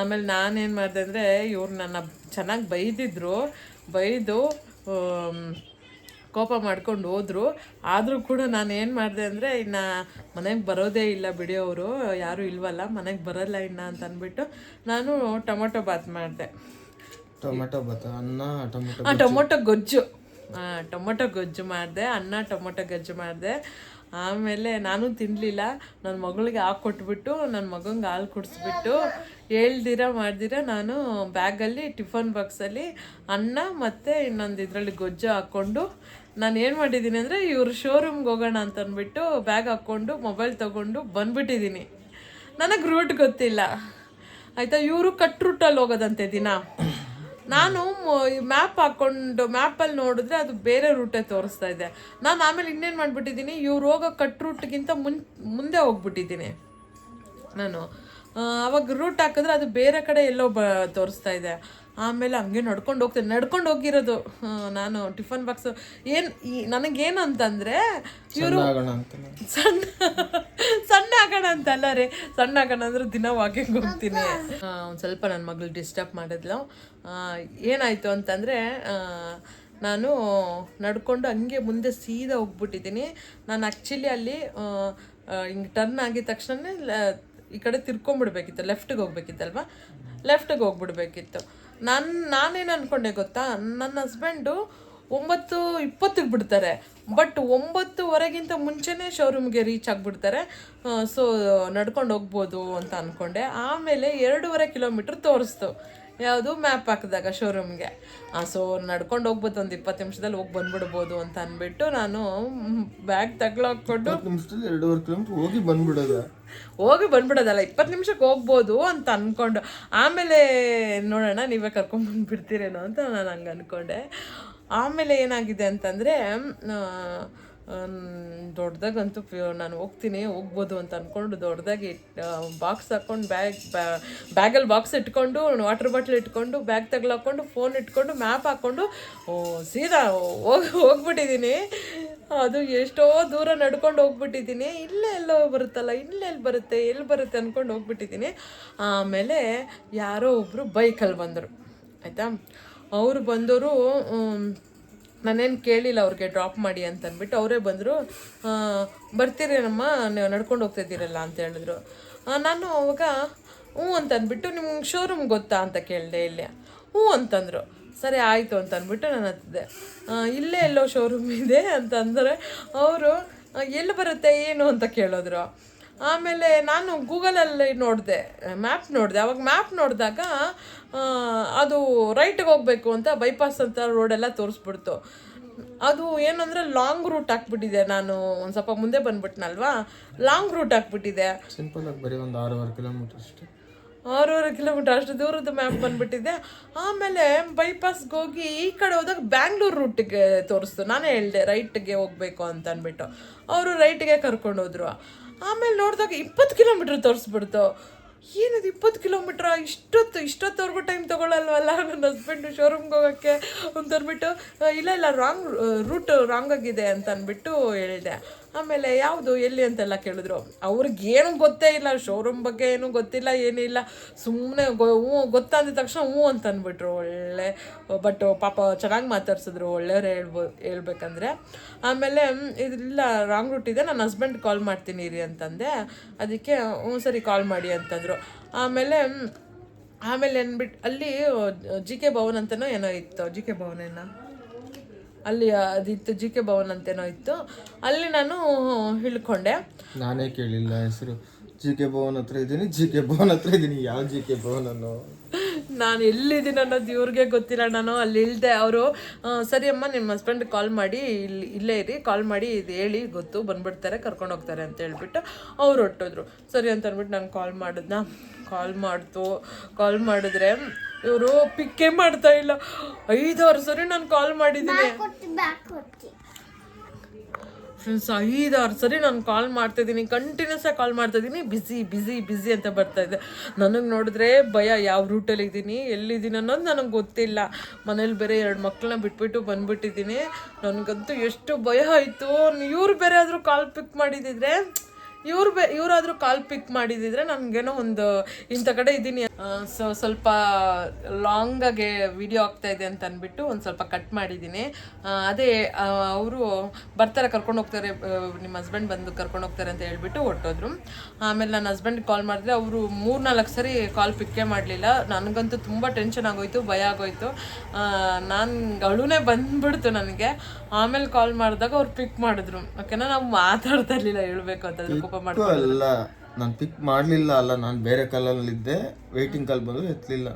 ಆಮೇಲೆ ನಾನೇನು ಮಾಡಿದೆ ಅಂದರೆ, ಇವ್ರು ನನ್ನ ಚೆನ್ನಾಗಿ ಬೈದು ಕೋಪ ಮಾಡ್ಕೊಂಡು ಹೋದರು. ಆದರೂ ಕೂಡ ನಾನು ಏನು ಮಾಡಿದೆ ಅಂದರೆ, ಇನ್ನು ಮನೆಗೆ ಬರೋದೇ ಇಲ್ಲ ಬಿಡಿ, ಅವರು ಯಾರೂ ಇಲ್ವಲ್ಲ, ಮನೆಗೆ ಬರೋಲ್ಲ ಇನ್ನು ಅಂತ ಅಂದ್ಬಿಟ್ಟು ನಾನು ಟೊಮೊಟೊ ಬಾತ್ ಮಾಡಿದೆ. ಟೊಮೆಟೊ ಬಾತ್, ಅನ್ನ ಟೊಮೊಟೊ ಗೊಜ್ಜು ಮಾಡಿದೆ, ಅನ್ನ ಟೊಮೊಟೊ ಗೊಜ್ಜು ಮಾಡಿದೆ. ಆಮೇಲೆ ನಾನು ತಿನ್ನಲಿಲ್ಲ, ನನ್ನ ಮಗಳಿಗೆ ಹಾಕ್ಕೊಟ್ಬಿಟ್ಟು ನನ್ನ ಮಗಂಗೆ ಹಾಲು ಕುಡಿಸ್ಬಿಟ್ಟು ಮಾಡ್ದಿರ ನಾನು ಬ್ಯಾಗಲ್ಲಿ ಟಿಫನ್ ಬಾಕ್ಸಲ್ಲಿ ಅನ್ನ ಮತ್ತು ಇನ್ನೊಂದು ಇದರಲ್ಲಿ ಗೊಜ್ಜು ಹಾಕ್ಕೊಂಡು ನಾನು ಏನು ಮಾಡಿದ್ದೀನಿ ಅಂದರೆ, ಇವ್ರು ಶೋರೂಮ್ಗೆ ಹೋಗೋಣ ಅಂತ ಅಂದ್ಬಿಟ್ಟು ಬ್ಯಾಗ್ ಹಾಕ್ಕೊಂಡು ಮೊಬೈಲ್ ತೊಗೊಂಡು ಬಂದ್ಬಿಟ್ಟಿದ್ದೀನಿ. ನನಗೆ ರೂಟ್ ಗೊತ್ತಿಲ್ಲ ಆಯಿತಾ. ಇವರು ಕಟ್ ರೂಟಲ್ಲಿ ಹೋಗೋದಂತೆ ದಿನ. ನಾನು ಮ್ಯಾಪ್ ಹಾಕ್ಕೊಂಡು ಮ್ಯಾಪಲ್ಲಿ ನೋಡಿದ್ರೆ ಅದು ಬೇರೆ ರೂಟೇ ತೋರಿಸ್ತಾ ಇದೆ. ನಾನು ಆಮೇಲೆ ಇನ್ನೇನು ಮಾಡಿಬಿಟ್ಟಿದ್ದೀನಿ, ಇವ್ರು ಹೋಗೋ ಕಟ್ ರೂಟ್ಗಿಂತ ಮುಂದೆ ಹೋಗ್ಬಿಟ್ಟಿದ್ದೀನಿ ನಾನು. ಅವಾಗ ರೂಟ್ ಹಾಕಿದ್ರೆ ಅದು ಬೇರೆ ಕಡೆ ಎಲ್ಲೋ ತೋರಿಸ್ತಾ ಇದೆ. ಆಮೇಲೆ ಹಂಗೆ ನಡ್ಕೊಂಡು ಹೋಗಿರೋದು ನಾನು ಟಿಫನ್ ಬಾಕ್ಸು. ನನಗೇನು ಅಂತಂದರೆ, ಇವರು ಸಣ್ಣ ಆಗೋಣ ಅಂತಲ್ಲ ರೀ, ಸಣ್ಣ ಆಗೋಣ ಅಂದ್ರೆ ದಿನ ವಾಕಿಂಗ್ ಹೋಗ್ತೀನಿ. ಒಂದು ಸ್ವಲ್ಪ ನನ್ನ ಮಗಳು ಡಿಸ್ಟರ್ಬ್ ಮಾಡಿದ್ಲು. ಏನಾಯಿತು ಅಂತಂದರೆ, ನಾನು ನಡ್ಕೊಂಡು ಹಂಗೆ ಮುಂದೆ ಸೀದಾ ಹೋಗ್ಬಿಟ್ಟಿದ್ದೀನಿ. ನಾನು ಆ್ಯಕ್ಚುಲಿ ಅಲ್ಲಿ ಹಿಂಗೆ ಟರ್ನ್ ಆಗಿದ ತಕ್ಷಣ ಈ ಕಡೆ ತಿರ್ಕೊಂಬಿಡ್ಬೇಕಿತ್ತು, ಲೆಫ್ಟಿಗೆ ಹೋಗ್ಬೇಕಿತ್ತಲ್ವ, ಲೆಫ್ಟಿಗೆ ಹೋಗ್ಬಿಡ್ಬೇಕಿತ್ತು. ನಾನೇನು ಅಂದ್ಕೊಂಡೆ ಗೊತ್ತಾ, ನನ್ನ ಹಸ್ಬೆಂಡು 9:20 ಬಿಡ್ತಾರೆ, ಬಟ್ 9:15 ಮುಂಚೆನೇ ಶೋರೂಮ್ಗೆ ರೀಚ್ ಆಗಿಬಿಡ್ತಾರೆ. ಸೊ ನಡ್ಕೊಂಡು ಹೋಗ್ಬೋದು ಅಂತ ಅಂದ್ಕೊಂಡೆ. ಆಮೇಲೆ 2.5 ಕಿಲೋಮೀಟ್ರ್ ತೋರಿಸ್ತು ಯಾವುದು ಮ್ಯಾಪ್ ಹಾಕಿದಾಗ ಶೋರೂಮ್ಗೆ. ಸೊ ನಡ್ಕೊಂಡು ಹೋಗ್ಬೋದು, ಒಂದು 20 ನಿಮಿಷದಲ್ಲಿ ಹೋಗಿ ಬಂದ್ಬಿಡ್ಬೋದು ಅಂತ ಅಂದ್ಬಿಟ್ಟು ನಾನು ಬ್ಯಾಗ್ ತಗ್ಲಾಕೊಂಡು 2.5 ಕಿಲೋಮೀಟ್ರ್ ಹೋಗಿ ಬಂದ್ಬಿಡೋದಲ್ಲ, 20 ನಿಮಿಷಕ್ಕೆ ಹೋಗ್ಬೋದು ಅಂತ ಅಂದ್ಕೊಂಡು. ಆಮೇಲೆ ನೋಡೋಣ ನೀವೇ ಕರ್ಕೊಂಡ್ಬಂದ್ಬಿಡ್ತೀರೇನೋ ಅಂತ ನಾನು ಹಂಗೆ ಅಂದ್ಕೊಂಡೆ. ಆಮೇಲೆ ಏನಾಗಿದೆ ಅಂತಂದರೆ, ದೊಡ್ಡದಾಗಂತೂ ನಾನು ಹೋಗ್ಬೋದು ಅಂತ ಅಂದ್ಕೊಂಡು ದೊಡ್ಡದಾಗಿ ಬಾಕ್ಸ್ ಹಾಕ್ಕೊಂಡು ಬ್ಯಾಗಲ್ಲಿ ಬಾಕ್ಸ್ ಇಟ್ಕೊಂಡು, ವಾಟರ್ ಬಾಟ್ಲ್ ಇಟ್ಕೊಂಡು, ಬ್ಯಾಗ್ ತಗ್ಲಾಕೊಂಡು, ಫೋನ್ ಇಟ್ಕೊಂಡು, ಮ್ಯಾಪ್ ಹಾಕ್ಕೊಂಡು ಸೀದಾ ಹೋಗ್ಬಿಟ್ಟಿದ್ದೀನಿ. ಅದು ಎಷ್ಟೋ ದೂರ ನಡ್ಕೊಂಡು ಹೋಗ್ಬಿಟ್ಟಿದ್ದೀನಿ. ಎಲ್ಲೋ ಬರುತ್ತಲ್ಲ, ಎಲ್ಲಿ ಬರುತ್ತೆ ಅಂದ್ಕೊಂಡು ಹೋಗ್ಬಿಟ್ಟಿದ್ದೀನಿ. ಆಮೇಲೆ ಯಾರೋ ಒಬ್ಬರು ಬೈಕಲ್ಲಿ ಬಂದರು ಆಯಿತಾ. ಅವರು ಬಂದವರು ನಾನೇನು ಕೇಳಿಲ್ಲ ಅವ್ರಿಗೆ ಡ್ರಾಪ್ ಮಾಡಿ ಅಂತ ಅಂದ್ಬಿಟ್ಟು ಅವರೇ ಬಂದರು. ಬರ್ತೀರೇನಮ್ಮ, ನೀವು ನಡ್ಕೊಂಡು ಹೋಗ್ತಾಯಿದ್ದೀರಲ್ಲ ಅಂತ ಹೇಳಿದ್ರು. ನಾನು ಅವಾಗ ಹ್ಞೂ ಅಂತ ಅಂದ್ಬಿಟ್ಟು, ನಿಮ್ಗೆ ಶೋರೂಮ್ ಗೊತ್ತಾ ಅಂತ ಕೇಳಿದೆ. ಇಲ್ಲಿ ಹ್ಞೂ ಅಂತಂದರು. ಸರಿ ಆಯಿತು ಅಂತ ಅಂದ್ಬಿಟ್ಟು ನಾನು ಹತ್ತಿದೆ. ಇಲ್ಲೇ ಎಲ್ಲೋ ಶೋರೂಮ್ ಇದೆ ಅಂತಂದರೆ ಅವರು ಎಲ್ಲಿ ಬರುತ್ತೆ ಏನು ಅಂತ ಕೇಳಿದ್ರು. ಆಮೇಲೆ ನಾನು ಗೂಗಲಲ್ಲಿ ಮ್ಯಾಪ್ ನೋಡಿದೆ. ಅವಾಗ ಮ್ಯಾಪ್ ನೋಡಿದಾಗ ಅದು ರೈಟಿಗೆ ಹೋಗಬೇಕು ಅಂತ ಬೈಪಾಸ್ ಅಂತ ರೋಡೆಲ್ಲ ತೋರಿಸ್ಬಿಡ್ತು. ಅದು ಏನಂದರೆ ಲಾಂಗ್ ರೂಟ್ ಹಾಕ್ಬಿಟ್ಟಿದೆ. ನಾನು ಒಂದು ಸ್ವಲ್ಪ ಮುಂದೆ ಬಂದ್ಬಿಟ್ನಲ್ವಾ, ಲಾಂಗ್ ರೂಟ್ ಹಾಕ್ಬಿಟ್ಟಿದೆ. ಸಿಂಪಲಾಗಿ ಬರೀ ಒಂದು 6.5 ಕಿಲೋಮೀಟ್ರ್ ಅಷ್ಟೇ, 6.5 ಕಿಲೋಮೀಟ್ರ್ ಅಷ್ಟು ದೂರದ ಮ್ಯಾಪ್ ಬಂದ್ಬಿಟ್ಟಿದೆ. ಆಮೇಲೆ ಬೈಪಾಸ್ಗೆ ಹೋಗಿ ಈ ಕಡೆ ಹೋದಾಗ ಬ್ಯಾಂಗ್ಳೂರು ರೂಟಿಗೆ ತೋರಿಸ್ತು. ನಾನೇ ಹೇಳಿದೆ ರೈಟ್ಗೆ ಹೋಗಬೇಕು ಅಂತ ಅಂದ್ಬಿಟ್ಟು, ಅವರು ರೈಟಿಗೆ ಕರ್ಕೊಂಡು ಹೋದ್ರು. ಆಮೇಲೆ ನೋಡಿದಾಗ 20 ಕಿಲೋಮೀಟ್ರ್ ತೋರಿಸ್ಬಿಡ್ತು. ಏನದು 20 ಕಿಲೋಮೀಟ್ರ, ಇಷ್ಟೊತ್ತವರೆಗೂ ಟೈಮ್ ತೊಗೊಳ್ಳಲ್ವಲ್ಲ ನನ್ನ ಹಸ್ಬೆಂಡು ಶೋರೂಮ್ಗೆ ಹೋಗೋಕ್ಕೆ ಅಂತ ಅಂದ್ಬಿಟ್ಟು, ಇಲ್ಲ ರೂಟ್ ರಾಂಗ್ ಆಗಿದೆ ಅಂತ ಅಂದ್ಬಿಟ್ಟು ಹೇಳಿದೆ. ಆಮೇಲೆ ಯಾವುದು ಎಲ್ಲಿ ಅಂತೆಲ್ಲ ಕೇಳಿದ್ರು. ಅವ್ರಿಗೇನು ಗೊತ್ತೇ ಇಲ್ಲ, ಶೋರೂಮ್ ಬಗ್ಗೆ ಏನೂ ಗೊತ್ತಿಲ್ಲ, ಏನಿಲ್ಲ. ಸುಮ್ಮನೆ ಹ್ಞೂ ಗೊತ್ತಾ ಅಂದ ತಕ್ಷಣ ಹ್ಞೂ ಅಂತ ಅಂದ್ಬಿಟ್ರು. ಒಳ್ಳೆ ಬಟ್ ಪಾಪ ಚೆನ್ನಾಗಿ ಮಾತಾಡ್ಸಿದ್ರು, ಒಳ್ಳೆಯವ್ರು ಹೇಳ್ಬೇಕಂದ್ರೆ. ಆಮೇಲೆ ಇದಿಲ್ಲ ರಾಂಗ್ ರೂಟ್ ಇದೆ, ನನ್ನ ಹಸ್ಬೆಂಡ್ ಕಾಲ್ ಮಾಡ್ತೀನಿ ರೀ ಅಂತಂದೆ. ಅದಕ್ಕೆ ಹ್ಞೂ ಸರಿ ಕಾಲ್ ಮಾಡಿ ಅಂತಂದರು. ಆಮೇಲೆ ಅಂದ್ಬಿಟ್ಟು ಅಲ್ಲಿ GK ಭವನ್ ಅಂತನೋ ಏನೋ ಇತ್ತು, GK ಭವನೇನ ಅಲ್ಲಿ ಅದಿತ್ತು, GK ಭವನ್ ಅಂತೇನೋ ಇತ್ತು. ಅಲ್ಲಿ ನಾನು ಇಳ್ಕೊಂಡೆ. ನಾನೇ ಕೇಳಿಲ್ಲ ಹೆಸರು. GK ಭವನ್ ಹತ್ರ ಇದ್ದೀನಿ, GK ಭವನ್ ಹತ್ರ ಇದ್ದೀನಿ. ಯಾವ GK ಭವನ್ ಅನ್ನೋ ನಾನು ಎಲ್ಲಿದ್ದೀನಿ ಅನ್ನೋದು ಇವ್ರಿಗೆ ಗೊತ್ತಿಲ್ಲ. ನಾನು ಅಲ್ಲಿ ಇಳ್ದೆ. ಅವರು ಸರಿ ಅಮ್ಮ ನಿಮ್ಮ ಹಸ್ಬೆಂಡ್ ಕಾಲ್ ಮಾಡಿ ಇಲ್ಲೇ ಇರಿ, ಕಾಲ್ ಮಾಡಿ ಇದು ಹೇಳಿ ಗೊತ್ತು ಬಂದ್ಬಿಡ್ತಾರೆ ಕರ್ಕೊಂಡು ಹೋಗ್ತಾರೆ ಅಂತ ಹೇಳ್ಬಿಟ್ಟು ಅವ್ರು ಹೊಟ್ಟೋದ್ರು. ಸರಿ ಅಂತ ಅಂದ್ಬಿಟ್ಟು ನಾನು ಕಾಲ್ ಮಾಡಿದ್ರೆ ಇವರು ಪಿಕ್ಕೇ ಮಾಡ್ತಾ ಇಲ್ಲ. 5-6 ಸರಿ ನಾನು ಕಾಲ್ ಮಾಡಿದ್ದೀನಿ ಫ್ರೆಂಡ್ಸ್, 5-6 ಸರಿ ನಾನು ಕಾಲ್ ಮಾಡ್ತಾಯಿದ್ದೀನಿ, ಕಂಟಿನ್ಯೂಸ್ ಆಗಿ ಕಾಲ್ ಮಾಡ್ತಾಯಿದ್ದೀನಿ. ಬಿಸಿ ಅಂತ ಬರ್ತಾಯಿದ್ದೆ. ನನಗೆ ನೋಡಿದ್ರೆ ಭಯ, ಯಾವ ರೂಟಲ್ಲಿ ಇದ್ದೀನಿ ಎಲ್ಲಿದ್ದೀನಿ ಅನ್ನೋದು ನನಗೆ ಗೊತ್ತಿಲ್ಲ. ಮನೇಲಿ ಬೇರೆ 2 ಮಕ್ಕಳನ್ನ ಬಿಟ್ಬಿಟ್ಟು ಬಂದ್ಬಿಟ್ಟಿದ್ದೀನಿ. ನನಗಂತೂ ಎಷ್ಟು ಭಯ ಆಯಿತು. ಇವ್ರು ಬೇರೆ ಆದರೂ ಕಾಲ್ ಪಿಕ್ ಮಾಡಿದಿದ್ರೆ ಇವರಾದರೂ ಕಾಲ್ ಪಿಕ್ ಮಾಡಿದಿದ್ರೆ ನನಗೇನೋ ಒಂದು ಇಂಥ ಕಡೆ ಇದ್ದೀನಿ. ಸ್ವಲ್ಪ ಲಾಂಗಾಗೆ ವಿಡಿಯೋ ಆಗ್ತಾ ಇದೆ ಅಂತ ಅಂದ್ಬಿಟ್ಟು ಒಂದು ಸ್ವಲ್ಪ ಕಟ್ ಮಾಡಿದ್ದೀನಿ. ಅದೇ ಅವರು ಬರ್ತಾರೆ ಕರ್ಕೊಂಡು ಹೋಗ್ತಾರೆ, ನಿಮ್ಮ ಹಸ್ಬೆಂಡ್ ಬಂದು ಕರ್ಕೊಂಡು ಹೋಗ್ತಾರೆ ಅಂತ ಹೇಳ್ಬಿಟ್ಟು ಹೊರಟೋದ್ರು. ಆಮೇಲೆ ನನ್ನ ಹಸ್ಬೆಂಡ್ ಕಾಲ್ ಮಾಡಿದ್ರೆ ಅವರು 3-4 ಸರಿ ಕಾಲ್ ಪಿಕ್ಕೇ ಮಾಡಲಿಲ್ಲ. ನನಗಂತೂ ತುಂಬ ಟೆನ್ಷನ್ ಆಗೋಯ್ತು, ಭಯ ಆಗೋಯ್ತು. ನಾನು ಅಳುನೇ ಬಂದ್ಬಿಡ್ತು ನನಗೆ. ಆಮೇಲೆ ಕಾಲ್ ಮಾಡಿದಾಗ ಅವ್ರು ಪಿಕ್ ಮಾಡಿದ್ರು. ಓಕೆನಾ, ನಾವು ಮಾತಾಡ್ತಾ ಇರಲಿಲ್ಲ ಹೇಳ್ಬೇಕು ಅಂತಂದ್ರೆ ಕೋಪ ಮಾಡ್ಕೊಂಡು. ಅಲ್ಲ, ನಾನು ಪಿಕ್ ಮಾಡಲಿಲ್ಲ ಅಲ್ಲ, ನಾನು ಬೇರೆ ಕಾಲಲ್ಲಿದ್ದೆ. ವೇಟಿಂಗ್ ಕಾಲ್ ಬಂದ್ರು ಎತ್ತಲಿಲ್ಲ.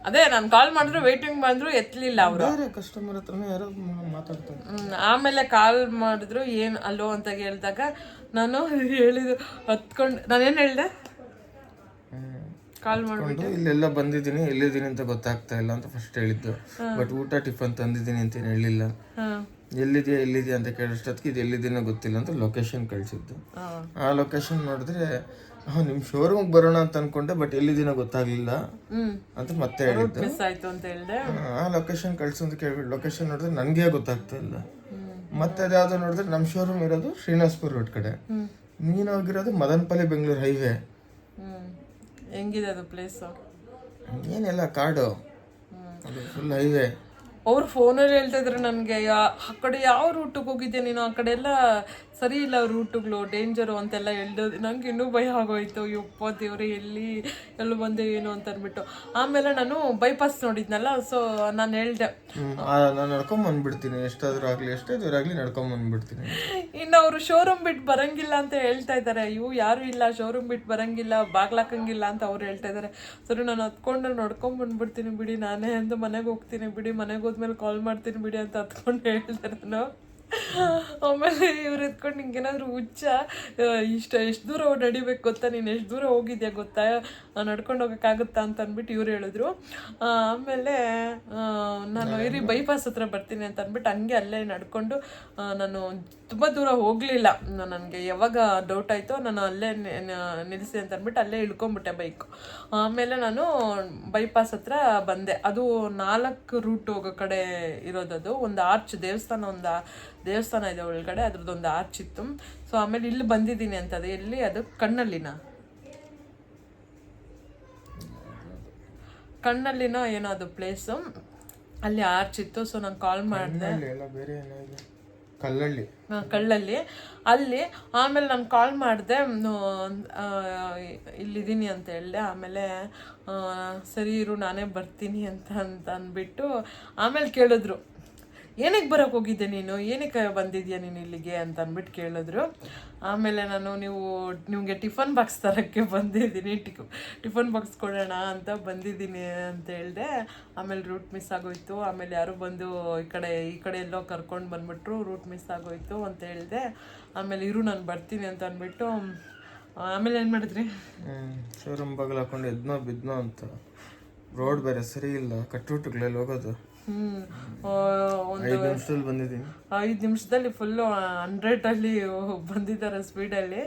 ಅದೇ ನಾನು ಕಾಲ್ ಮಾಡಿದ್ರು ವೇಟಿಂಗ್ ಬಂದ್ರು ಎತ್ತಲಿಲ್ಲ ಅವರು. ಬೇರೆ ಕಸ್ಟಮರ್ ಹತ್ರನೇ ಯಾರೋ ಮಾತಾಡ್ತಾರೆ. ಆಮೇಲೆ ಕಾಲ್ ಮಾಡಿದ್ರು ಏನು ಅಲ್ಲೋ ಅಂತ ಹೇಳಿದಾಗ ನಾನು ಹೇಳಿದ್ದು ಹತ್ಕೊಂಡು ನಾನೇನು ಹೇಳಿದೆ, ಕಾಲ್ ಮಾಡ್ಬಿಟ್ಟು ಇಲ್ಲೆಲ್ಲ ಬಂದಿದ್ದೀನಿ, ಎಲ್ಲಿದ್ದೀನಿ ಅಂತ ಗೊತ್ತಾಗ್ತಾ ಇಲ್ಲ ಅಂತ ಫಸ್ಟ್ ಹೇಳಿದ್ದು. ಬಟ್ ಊಟ ಟಿಫನ್ ತಂದಿದ್ದೀನಿ ಅಂತ ಏನು ಹೇಳಿಲ್ಲ. ಎಲ್ಲಿದೆಯಾ ಅಂತ ಕೇಳೋಷ್ಟೊತ್ತಿಗೆ ಇದು ಎಲ್ಲಿದ್ದೀನೋ ಗೊತ್ತಿಲ್ಲ ಅಂತ ಲೊಕೇಶನ್ ಕಳಿಸಿದ್ದು. ಆ ಲೊಕೇಶನ್ ನೋಡಿದ್ರೆ ನಿಮ್ಮ ಶೋರೂಮ್ಗೆ ಬರೋಣ ಅಂತ ಅನ್ಕೊಂಡೆ, ಬಟ್ ಎಲ್ಲಿದ್ದೀನೋ ಗೊತ್ತಾಗ್ಲಿಲ್ಲ ಅಂತ ಮತ್ತೆ ಹೇಳಿದ್ದು. ಮಿಸ್ ಆಯ್ತು ಅಂತ ಹೇಳಿದೆ. ಆ ಲೊಕೇಶನ್ ಕಳಿಸು ಅಂತ ಕೇಳ್ಬಿಟ್ಟು ಲೊಕೇಶನ್ ನೋಡಿದ್ರೆ ನನಗೆ ಗೊತ್ತಾಗ್ತಾ ಇಲ್ಲ. ಮತ್ತೆ ಅದ್ಯಾವುದೋ ನೋಡಿದ್ರೆ ನಮ್ಮ ಶೋರೂಮ್ ಇರೋದು ಶ್ರೀನಿವಾಸಪುರ ರೋಡ್ ಕಡೆ, ನೀನು ಹೋಗಿರೋದು ಮದನಪಲ್ಲಿ ಬೆಂಗಳೂರು ಹೈವೇ. ಹೆಂಗಿದೆ ಅದು ಪ್ಲೇಸು? ಏನೆಲ್ಲ ಕಾಡು, ಫುಲ್ ಹೈವೇ. ಅವ್ರು ಫೋನಲ್ಲಿ ಹೇಳ್ತಾ ಇದ್ರು ನನಗೆ, ಆ ಕಡೆ ಯಾವ ರೂಟಿಗೆ ಹೋಗಿದ್ದೆ ನೀನು, ಆ ಕಡೆ ಎಲ್ಲ ಸರಿ ಇಲ್ಲ ರೂಟುಗಳು, ಡೇಂಜರು ಅಂತೆಲ್ಲ ಹೇಳ್ದೋದು. ನಂಗೆ ಇನ್ನೂ ಭಯ ಆಗೋಯ್ತು. ಯಪ್ಪ ದೇವ್ರೆ, ಎಲ್ಲೂ ಬಂದೆ ಏನು ಅಂತ ಅಂದ್ಬಿಟ್ಟು. ಆಮೇಲೆ ನಾನು ಬೈಪಾಸ್ ನೋಡಿದ್ನಲ್ಲ, ಸೊ ನಾನು ಹೇಳ್ದೆ ನಾನು ನಡ್ಕೊಂಬಂದ್ಬಿಡ್ತೀನಿ, ಎಷ್ಟಾದ್ರೂ ಆಗಲಿ ಎಷ್ಟೇ ದೂರ ಆಗಲಿ ನಡ್ಕೊಂಬಂದ್ಬಿಡ್ತೀನಿ. ಇನ್ನು ಅವರು ಶೋರೂಮ್ ಬಿಟ್ಟು ಬರಂಗಿಲ್ಲ ಅಂತ ಹೇಳ್ತಾ ಇದ್ದಾರೆ. ಯಾರು ಇಲ್ಲ, ಶೋರೂಮ್ ಬಿಟ್ಟು ಬರಂಗಿಲ್ಲ, ಬಾಗ್ಲಾಕಂಗಿಲ್ಲ ಅಂತ ಅವ್ರು ಹೇಳ್ತಾ ಇದ್ದಾರೆ. ಸರಿ, ನಾನು ಹತ್ಕೊಂಡು ನಡ್ಕೊಂಬಂದ್ಬಿಡ್ತೀನಿ ಬಿಡಿ, ನಾನೇ ಅಂತ ಮನೆಗೆ ಹೋಗ್ತೀನಿ ಬಿಡಿ, ಮನೆಗೆ ಹೋದ್ಮೇಲೆ ಕಾಲ್ ಮಾಡ್ತೀನಿ ಬಿಡಿ ಅಂತ ಹತ್ಕೊಂಡು ಹೇಳ್ದೆ ನಾನು. ಆಮೇಲೆ ಇವ್ರು ಎತ್ಕೊಂಡು ನಿಂಗೇನಾದರೂ ಹುಚ್ಚ, ಎಷ್ಟು ದೂರ ನಡಿಬೇಕು ಗೊತ್ತಾ, ನೀನು ಎಷ್ಟು ದೂರ ಹೋಗಿದ್ಯಾ ಗೊತ್ತಾ, ನಡ್ಕೊಂಡು ಹೋಗೋಕ್ಕಾಗುತ್ತಾ ಅಂತ ಅಂದ್ಬಿಟ್ಟು ಇವ್ರು ಹೇಳಿದ್ರು. ಆಮೇಲೆ ನಾನು ಇರಿ ಬೈಪಾಸ್ ಹತ್ರ ಬರ್ತೀನಿ ಅಂತ ಅಂದ್ಬಿಟ್ಟು ಹಂಗೆ ಅಲ್ಲೇ ನಡ್ಕೊಂಡು, ನಾನು ತುಂಬ ದೂರ ಹೋಗಲಿಲ್ಲ. ನನಗೆ ಯಾವಾಗ ಡೌಟ್ ಆಯಿತೋ ನಾನು ಅಲ್ಲೇ ನಿಲ್ಲಿಸಿ ಅಂತ ಅಂದ್ಬಿಟ್ಟು ಅಲ್ಲೇ ಇಳ್ಕೊಂಬಿಟ್ಟೆ ಬೈಕು. ಆಮೇಲೆ ನಾನು ಬೈಪಾಸ್ ಹತ್ರ ಬಂದೆ. ಅದು 4 ರೂಟ್ ಹೋಗೋ ಕಡೆ ಇರೋದದು. ಒಂದು ಆರ್ಚ್ ದೇವಸ್ಥಾನ ಇದೆ ಒಳಗಡೆ, ಅದ್ರದ್ದೊಂದು ಆರ್ಚ್ ಇತ್ತು. ಸೊ ಆಮೇಲೆ ಇಲ್ಲಿ ಬಂದಿದ್ದೀನಿ ಅಂತ. ಅದು ಎಲ್ಲಿ, ಅದು ಕಣ್ಣಲ್ಲಿನೋ ಏನೋ ಅದು ಪ್ಲೇಸು, ಅಲ್ಲಿ ಆರ್ಚ್ ಇತ್ತು. ಸೊ ನಾನು ಕಾಲ್ ಮಾಡಿದೆ, ಕಳ್ಳಲ್ಲಿ ಅಲ್ಲಿ. ಆಮೇಲೆ ನಾನು ಕಾಲ್ ಮಾಡಿದೆ, ಇಲ್ಲಿದ್ದೀನಿ ಅಂತ ಹೇಳಿದೆ. ಆಮೇಲೆ ಸರಿ ಇರು ನಾನೇ ಬರ್ತೀನಿ ಅಂತ ಅಂದ್ಬಿಟ್ಟು ಆಮೇಲೆ ಕೇಳಿದ್ರು, ಏನಕ್ಕೆ ಬರೋಕ್ಕೆ ಹೋಗಿದ್ದೆ ನೀನು, ಏನಕ್ಕೆ ಬಂದಿದ್ಯಾ ನೀನು ಇಲ್ಲಿಗೆ ಅಂತ ಅಂದ್ಬಿಟ್ಟು ಕೇಳಿದ್ರು. ಆಮೇಲೆ ನಾನು ನಿಮಗೆ ಟಿಫನ್ ಬಾಕ್ಸ್ ತರೋಕ್ಕೆ ಬಂದಿದ್ದೀನಿ, ಟಿಫನ್ ಬಾಕ್ಸ್ ಕೊಡೋಣ ಅಂತ ಬಂದಿದ್ದೀನಿ ಅಂತ ಹೇಳಿದೆ. ಆಮೇಲೆ ರೂಟ್ ಮಿಸ್ ಆಗೋಯ್ತು. ಆಮೇಲೆ ಯಾರು ಬಂದು ಈ ಕಡೆ ಎಲ್ಲೋ ಕರ್ಕೊಂಡು ಬಂದ್ಬಿಟ್ರು, ರೂಟ್ ಮಿಸ್ ಆಗೋಯ್ತು ಅಂತ ಹೇಳಿದೆ. ಆಮೇಲೆ ಇರು ನಾನು ಬರ್ತೀನಿ ಅಂತ ಅಂದ್ಬಿಟ್ಟು ಆಮೇಲೆ ಏನು ಮಾಡಿದ್ರಿ, ಶೋರೂಮ್ ಬಾಗಿಲು ಹಾಕೊಂಡು ಎದ್ನೋ ಬಿದ್ನೋ ಅಂತ. ರೋಡ್ ಬೇರೆ ಸರಿ ಇಲ್ಲ, ಕಟ್ಟುಗಳಲ್ಲಿ ಹೋಗೋದು. 5 ನಿಮಿಷದಲ್ಲಿ ಬಂದಿದ್ದೀನಿ. 5 ನಿಮಿಷದಲ್ಲಿ ಫುಲ್ಲು 100 ಬಂದಿದ್ದಾರೆ ಸ್ಪೀಡಲ್ಲಿ.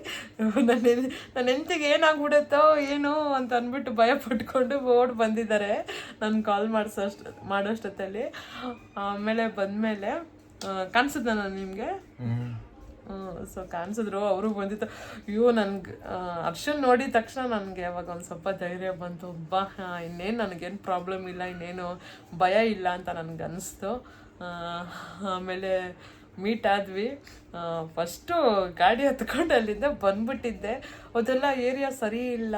ನನ್ನ ಹೆಂಡತಿಗೆ ಏನಾಗ್ಬಿಡುತ್ತೋ ಏನು ಅಂತ ಅಂದ್ಬಿಟ್ಟು ಭಯ ಪಟ್ಕೊಂಡು ಓಡ್ ಬಂದಿದ್ದಾರೆ ನಾನು ಕಾಲ್ ಮಾಡೋಷ್ಟೊತ್ತಲ್ಲಿ. ಆಮೇಲೆ ಬಂದಮೇಲೆ ಕಾಣಿಸಿದ್ನ ನಾನು ನಿಮಗೆ. ಸೊ ಕಾಣಿಸಿದ್ರು, ಅವರು ಬಂದಿತ್ತು. ಅಯ್ಯೋ ನನಗೆ ಅರ್ಶನ್ ನೋಡಿದ ತಕ್ಷಣ ನನಗೆ ಅವಾಗ ಒಂದು ಸ್ವಲ್ಪ ಧೈರ್ಯ ಬಂತು. ಇನ್ನೇನು ನನಗೇನು ಪ್ರಾಬ್ಲಮ್ ಇಲ್ಲ, ಇನ್ನೇನು ಭಯ ಇಲ್ಲ ಅಂತ ನನಗೆ ಅನ್ನಿಸ್ತು. ಆಮೇಲೆ ಮೀಟ್ ಆದ್ವಿ. ಫಸ್ಟು ಗಾಡಿ ಹತ್ಕೊಂಡು ಅಲ್ಲಿಂದ ಬಂದ್ಬಿಟ್ಟಿದ್ದೆ. ಅದೆಲ್ಲ ಏರಿಯಾ ಸರಿ ಇಲ್ಲ,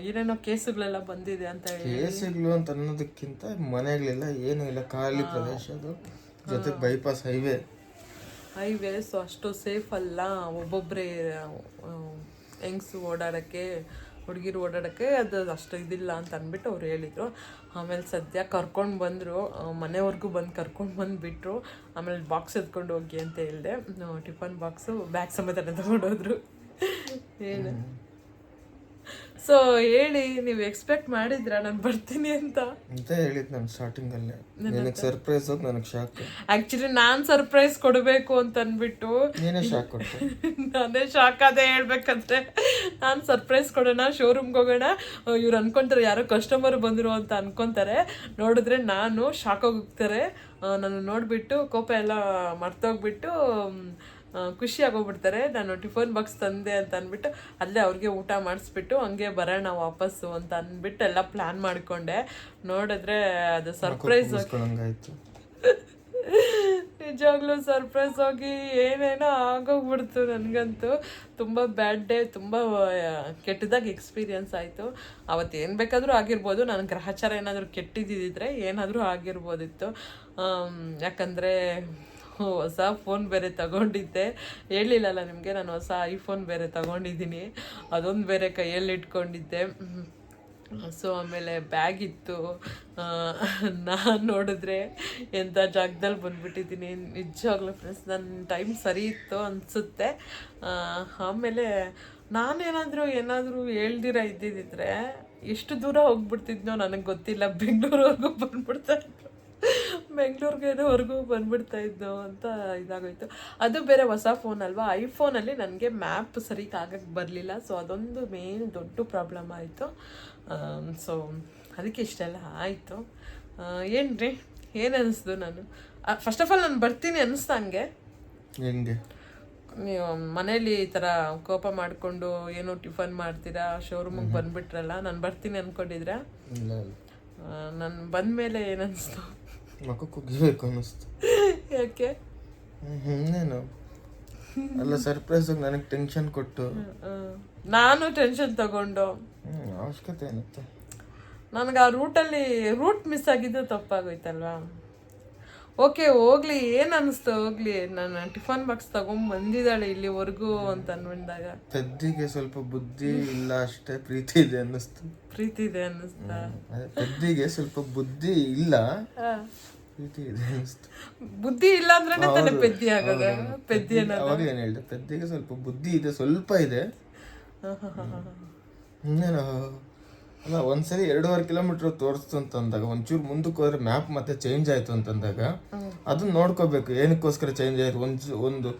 ಏನೇನೋ ಕೇಸುಗಳೆಲ್ಲ ಬಂದಿದೆ ಅಂತ ಹೇಳಿ. ಕೇಸುಗಳು ಅಂತ ಅನ್ನೋದಕ್ಕಿಂತ ಮನೆಗಳಿಲ್ಲ, ಏನೂ ಇಲ್ಲ, ಖಾಲಿ ಪ್ರದೇಶ ಅದು. ಜೊತೆ ಬೈಪಾಸ್ ಹೈವೇ. ಸೊ ಅಷ್ಟು ಸೇಫ್ ಅಲ್ಲ. ಒಬ್ಬೊಬ್ಬರೇ ಹೆಂಗ್ಸು ಓಡಾಡೋಕ್ಕೆ ಹುಡುಗಿರು ಓಡಾಡೋಕ್ಕೆ ಅದು ಅಷ್ಟು ಇದಿಲ್ಲ ಅಂತ ಅಂದ್ಬಿಟ್ಟು ಅವ್ರು ಹೇಳಿದರು. ಆಮೇಲೆ ಸದ್ಯ ಕರ್ಕೊಂಡು ಬಂದರು, ಮನೆವರೆಗೂ ಬಂದು ಕರ್ಕೊಂಡು ಬಂದುಬಿಟ್ರು. ಆಮೇಲೆ ಬಾಕ್ಸ್ ಎತ್ಕೊಂಡು ಹೋಗಿ ಅಂತ ಹೇಳಿದೆ. ಟಿಫನ್ ಬಾಕ್ಸು ಬ್ಯಾಗ್ ಸಮೇತನೇ ತಗೊಂಡೋದ್ರು. ಏನು ಸೊ ಹೇಳಿ, ನೀವು ಎಕ್ಸ್ಪೆಕ್ಟ್ ಮಾಡಿದ್ರಾ ನಾನು ಬರ್ತೀನಿ ಅಂತ ಹೇಳಿದ್ ನಾನು ಸ್ಟಾರ್ಟಿಂಗಲ್ಲೇ. ನಿನಗೆ ಸರ್ಪ್ರೈಸ್ ಹೋಗಿ ನನಗೆ ಶಾಕ್. ಆ್ಯಕ್ಚುಲಿ ನಾನು ಸರ್ಪ್ರೈಸ್ ಕೊಡಬೇಕು ಅಂತ ಅಂದ್ಬಿಟ್ಟು ನೀನೇ ಶಾಕ್ ಕೊಟ್ಟೆ. ನಾನೇ ಶಾಕ್ ಅದೇ ಹೇಳ್ಬೇಕಂದ್ರೆ, ನಾನು ಸರ್ಪ್ರೈಸ್ ಕೊಡೋಣ, ಶೋರೂಮ್ಗೆ ಹೋಗೋಣ, ಇವ್ರು ಅನ್ಕೊಂತಾರೆ ಯಾರೋ ಕಸ್ಟಮರ್ ಬಂದರು ಅಂತ ಅನ್ಕೊಂತಾರೆ. ನೋಡಿದ್ರೆ ನಾನು ಶಾಕ್ ಹೋಗ್ತಾರೆ. ನಾನು ನೋಡಿಬಿಟ್ಟು ಕೋಪ ಎಲ್ಲ ಮರ್ತೋಗ್ಬಿಟ್ಟು ಖುಷಿಯಾಗೋಗ್ಬಿಡ್ತಾರೆ. ನಾನು ಟಿಫನ್ ಬಾಕ್ಸ್ ತಂದೆ ಅಂತ ಅಂದ್ಬಿಟ್ಟು ಅಲ್ಲೇ ಅವ್ರಿಗೆ ಊಟ ಮಾಡಿಸ್ಬಿಟ್ಟು ಹಂಗೆ ಬರೋಣ ವಾಪಸ್ಸು ಅಂತ ಅಂದ್ಬಿಟ್ಟು ಎಲ್ಲ ಪ್ಲ್ಯಾನ್ ಮಾಡಿಕೊಂಡೆ. ನೋಡಿದ್ರೆ ಅದು ಸರ್ಪ್ರೈಸ್ ನಿಜವಾಗ್ಲೂ ಸರ್ಪ್ರೈಸ್ ಹೋಗಿ ಏನೇನೋ ಆಗೋಗ್ಬಿಡ್ತು. ನನಗಂತೂ ತುಂಬ ಬ್ಯಾಡ್ ಡೇ, ತುಂಬ ಕೆಟ್ಟದಾಗಿ ಎಕ್ಸ್ಪೀರಿಯನ್ಸ್ ಆಯಿತು. ಅವತ್ತು ಏನು ಬೇಕಾದರೂ ಆಗಿರ್ಬೋದು, ನನ್ನ ಗ್ರಹಚಾರ ಏನಾದರೂ ಕೆಟ್ಟಿದ್ದಿದ್ರೆ ಏನಾದರೂ ಆಗಿರ್ಬೋದಿತ್ತು. ಯಾಕಂದರೆ ಹೊಸ ಫೋನ್ ಬೇರೆ ತಗೊಂಡಿದ್ದೆ, ಹೇಳಿಲ್ಲಲ್ಲ ನಿಮಗೆ, ನಾನು ಹೊಸ ಐಫೋನ್ ಬೇರೆ ತಗೊಂಡಿದ್ದೀನಿ. ಅದೊಂದು ಬೇರೆ ಕೈಯಲ್ಲಿ ಇಟ್ಕೊಂಡಿದ್ದೆ. ಸೊ ಆಮೇಲೆ ಬ್ಯಾಗ್ ಇತ್ತು. ನಾನು ನೋಡಿದ್ರೆ ಎಂಥ ಜಾಗದಲ್ಲಿ ಬಂದುಬಿಟ್ಟಿದ್ದೀನಿ. ನಿಜವಾಗ್ಲೂ ಫ್ರೆಂಡ್ಸ್, ನನ್ನ ಟೈಮ್ ಸರಿ ಇತ್ತು ಅನಿಸುತ್ತೆ. ಆಮೇಲೆ ನಾನೇನಾದರೂ ಹೇಳ್ದಿರ ಇದ್ದಿದ್ದರೆ ಎಷ್ಟು ದೂರ ಹೋಗ್ಬಿಡ್ತಿದ್ನೋ ನನಗೆ ಗೊತ್ತಿಲ್ಲ. ಬೆಂಗಳೂರವರೆಗೂ ಬೆಂಗಳೂರಿಗೆವರೆಗೂ ಬಂದ್ಬಿಡ್ತಾ ಇದ್ದು ಅಂತ ಇದಾಗೋಯ್ತು. ಅದು ಬೇರೆ ಹೊಸ ಫೋನ್ ಅಲ್ವಾ, ಐಫೋನಲ್ಲಿ ನನಗೆ ಮ್ಯಾಪ್ ಸರಿಗೆ ಆಗಕ್ಕೆ ಬರಲಿಲ್ಲ. ಸೊ ಅದೊಂದು ಮೇನ್ ದೊಡ್ಡ ಪ್ರಾಬ್ಲಮ್ ಆಯಿತು. ಸೊ ಅದಕ್ಕೆ ಇಷ್ಟೆಲ್ಲ ಆಯಿತು. ಏನ್ರಿ, ಏನು ಅನ್ನಿಸ್ದು? ನಾನು ಫಸ್ಟ್ ಆಫ್ ಆಲ್ ನಾನು ಬರ್ತೀನಿ ಅನ್ನಿಸ್ದಂಗೆ. ಹೆಂಗೆ ನೀವು ಮನೇಲಿ ಈ ಥರ ಕೋಪ ಮಾಡಿಕೊಂಡು ಏನೋ ಟಿಫನ್ ಮಾಡ್ತೀರಾ, ಶೋರೂಮಿಗೆ ಬಂದುಬಿಟ್ರಲ್ಲ, ನಾನು ಬರ್ತೀನಿ ಅಂದ್ಕೊಂಡಿದ್ರಾ? ನಾನು ಬಂದಮೇಲೆ ಏನನ್ನಿಸ್ತು? ಮಕ್ಕ ಕುಗ್ಗಿಬೇಕು ಅನ್ನಿಸ್ತು. ಯಾಕೆ? ಇನ್ನೇನು ಅಲ್ಲ, ಸರ್ಪ್ರೈಸ್ ನನಗೆ ಟೆನ್ಷನ್ ಕೊಟ್ಟು ನಾನು ಟೆನ್ಷನ್ ತಗೊಂಡು ಅವಶ್ಯಕತೆ ಏನಿತ್ತು? ನನಗೆ ಆ ರೂಟ್ ಮಿಸ್ ಆಗಿದ್ದು ತಪ್ಪಾಗೋಯ್ತಲ್ವಾ. ಓಕೆ ಹೋಗ್ಲಿ, ಏನು ಅನ್ನಿಸ್ತು ಹೋಗ್ಲಿ, ನಾನು ಟಿಫನ್ ಬಾಕ್ಸ್ ತಗೊಂಡ್ ಬಂದಿದ್ದಾಳೆ ಇಲ್ಲಿವರೆಗೂ ಅಂತ ಅನ್ಕೊಂಡಾಗ ಪೆದ್ದಿಗೆ ಸ್ವಲ್ಪ ಬುದ್ಧಿ ಇಲ್ಲ ಅಷ್ಟೇ, ಪ್ರೀತಿ ಇದೆ ಅನ್ನಿಸ್ತು. ಪ್ರೀತಿ ಇದೆ ಅನ್ನಿಸ್ತಾ? ಪೆದ್ದಿಗೆ ಸ್ವಲ್ಪ ಬುದ್ಧಿ ಇಲ್ಲ, ಪ್ರೀತಿ ಇದೆ ಅನ್ನಿಸ್ತು. ಬುದ್ಧಿ ಇಲ್ಲ ಅಂದ್ರೆ ತಾನೇ ಪೆದ್ದಿ ಆಗೋದ? ಪೆದ್ದಿ ಅವಾಗ ಏನ್ ಹೇಳ್ದೆ, ಪೆದ್ದಿಗೆ ಸ್ವಲ್ಪ ಬುದ್ಧಿ ಇದೆ, ಸ್ವಲ್ಪ ಇದೆ. ಇನ್ನೇನು ಅಲ್ಲ, ಒಂದ್ಸರಿ 2.5 ಕಿಲೋಮೀಟರ್ ತೋರಿಸ್ತು ಅಂತಂದಾಗ, ಒಂಚೂರು ಮುಂದಕ್ಕೆ ಹೋದ್ರೆ ಮ್ಯಾಪ್ ಮತ್ತೆ ಚೇಂಜ್ ಆಯ್ತು ಅಂತಂದಾಗ ಅದನ್ನ ನೋಡ್ಕೋಬೇಕು. ಏನಕ್ಕೋಸ್ಕರ ಚೇಂಜ್ ಆಯ್ತು, ಒಂದು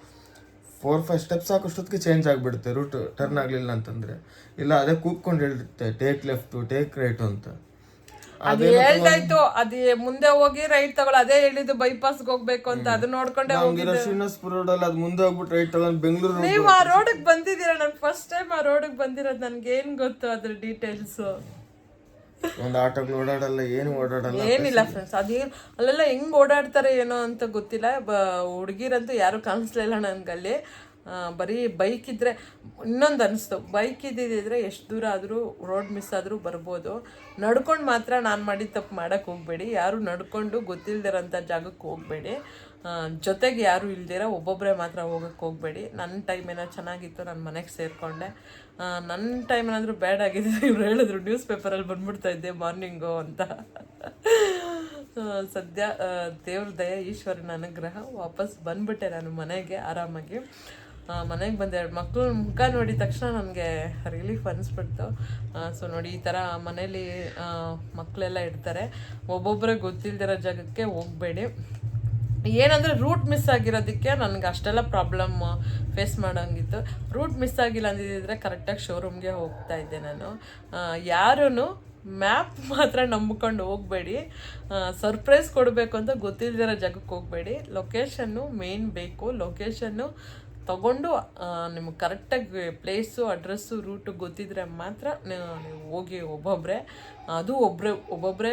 4-5 ಸ್ಟೆಪ್ಸ್ ಹಾಕೋಷ್ಟೊತ್ತಿಗೆ ಚೇಂಜ್ ಆಗಿಬಿಡುತ್ತೆ ರೂಟ್, ಟರ್ನ್ ಆಗಲಿಲ್ಲ ಅಂತಂದ್ರೆ. ಇಲ್ಲ ಅದೇ ಕೂಗ್ಕೊಂಡು ಹೇಳಿರುತ್ತೆ ಟೇಕ್ ಲೆಫ್ಟ್, ಟೇಕ್ ರೈಟ್ ಅಂತ. ಅದು ಹೇಳ್ದಾಯ್ತು, ಅದೇ ಮುಂದೆ ಹೋಗಿ ರೈಟ್ ತಗೊಳ್ಳಿ, ಅದೇ ಹೇಳಿದ್ದು ಬೈಪಾಸ್ಗೆ ಹೋಗ್ಬೇಕು ಅಂತ. ಅದು ನೋಡ್ಕೊಂಡೆ ಶ್ರೀನಿವಾಸಪುರ ರೋಡ್ ಅಲ್ಲಿ ಅದು ಮುಂದೆ ಹೋಗ್ಬಿಟ್ಟು ರೈಟ್ ತಗೊಂಡು ಬೆಂಗಳೂರು. ನೀವು ಆ ರೋಡಿಗೆ ಬಂದಿದ್ದೀರಾ? ನಾನು ಫಸ್ಟ್ ಟೈಮ್ ಆ ರೋಡಿಗೆ ಬಂದಿರೋದು. ನನ್ಗೆ ಏನ್ ಗೊತ್ತು ಅದ್ರ ಡೀಟೇಲ್ಸ್? ಒಂದು ಆಟೋಗಳು ಓಡಾಡಲ್ಲ, ಏನು ಓಡಾಡಲ್ಲ, ಏನಿಲ್ಲ ಫ್ರೆಂಡ್ಸ್. ಅದೇನು ಅಲ್ಲೆಲ್ಲ ಹೆಂಗ್ ಓಡಾಡ್ತಾರೆ ಏನೋ ಅಂತ ಗೊತ್ತಿಲ್ಲ. ಹುಡುಗಿರಂತೂ ಯಾರು ಕಾಣಿಸ್ಲಿಲ್ಲ ನನ್ಗಲ್ಲಿ. ಬರೀ ಬೈಕ್ ಇದ್ರೆ ಇನ್ನೊಂದು ಅನಿಸ್ತು, ಬೈಕ್ ಇದ್ದಿದ್ರೆ ಎಷ್ಟು ದೂರ ಆದರೂ ರೋಡ್ ಮಿಸ್ ಆದರೂ ಬರ್ಬೋದು. ನಡ್ಕೊಂಡು ಮಾತ್ರ ನಾನು ಮಾಡಿದ ತಪ್ಪು ಮಾಡೋಕ್ಕೆ ಹೋಗಬೇಡಿ. ಯಾರು ನಡ್ಕೊಂಡು ಗೊತ್ತಿಲ್ದಿರೋಂಥ ಜಾಗಕ್ಕೆ ಹೋಗಬೇಡಿ. ಜೊತೆಗೆ ಯಾರು ಇಲ್ದಿರ ಒಬ್ಬೊಬ್ಬರೇ ಮಾತ್ರ ಹೋಗೋಕ್ಕೆ ಹೋಗಬೇಡಿ. ನನ್ನ ಟೈಮ್ ಏನೋ ಚೆನ್ನಾಗಿತ್ತು, ನಾನು ಮನೆಗೆ ಸೇರಿಕೊಂಡೆ. ನನ್ನ ಟೈಮ್ ಏನಾದರೂ ಬ್ಯಾಡ್ ಆಗಿದೆ, ಇವ್ರು ಹೇಳಿದ್ರು ನ್ಯೂಸ್ ಪೇಪರಲ್ಲಿ ಬಂದ್ಬಿಡ್ತಾ ಇದ್ದೆ ಮಾರ್ನಿಂಗು ಅಂತ. ಸದ್ಯ ದೇವ್ರ ದಯ, ಈಶ್ವರನ ಅನುಗ್ರಹ, ವಾಪಸ್ ಬಂದ್ಬಿಟ್ಟೆ ನಾನು ಮನೆಗೆ ಆರಾಮಾಗಿ. ಮನೆಗೆ ಬಂದೆ. 2 ಮಕ್ಕಳು ಮುಖ ನೋಡಿದ ತಕ್ಷಣ ನನಗೆ ರಿಲೀಫ್ ಅನಿಸ್ಬಿಡ್ತು. ಸೊ ನೋಡಿ, ಈ ಥರ ಮನೇಲಿ ಮಕ್ಕಳೆಲ್ಲ ಇರ್ತಾರೆ. ಒಬ್ಬೊಬ್ಬರೇ ಗೊತ್ತಿಲ್ದಿರೋ ಜಾಗಕ್ಕೆ ಹೋಗಬೇಡಿ. ಏನಂದರೆ ರೂಟ್ ಮಿಸ್ ಆಗಿರೋದಕ್ಕೆ ನನಗೆ ಅಷ್ಟೆಲ್ಲ ಪ್ರಾಬ್ಲಮ್ ಫೇಸ್ ಮಾಡೋಂಗಿತ್ತು. ರೂಟ್ ಮಿಸ್ ಆಗಿಲ್ಲ ಅಂದಿದ್ದರೆ ಕರೆಕ್ಟಾಗಿ ಶೋರೂಮ್ಗೆ ಹೋಗ್ತಾ ಇದ್ದೆ ನಾನು. ಯಾರೂ ಮ್ಯಾಪ್ ಮಾತ್ರ ನಂಬ್ಕೊಂಡು ಹೋಗಬೇಡಿ. ಸರ್ಪ್ರೈಸ್ ಕೊಡಬೇಕು ಅಂತ ಗೊತ್ತಿಲ್ದಿರೋ ಜಾಗಕ್ಕೆ ಹೋಗಬೇಡಿ. ಲೊಕೇಶನ್ನು ಮೇನ್ ಬೇಕು. ಲೊಕೇಶನ್ನು ತಗೊಂಡು ನಿಮ್ಗೆ ಕರೆಕ್ಟಾಗಿ ಪ್ಲೇಸು, ಅಡ್ರೆಸ್ಸು, ರೂಟು ಗೊತ್ತಿದ್ರೆ ಮಾತ್ರ ನೀವು ಹೋಗಿ. ಒಬ್ಬೊಬ್ಬರೇ, ಅದು ಒಬ್ಬೊಬ್ಬರೇ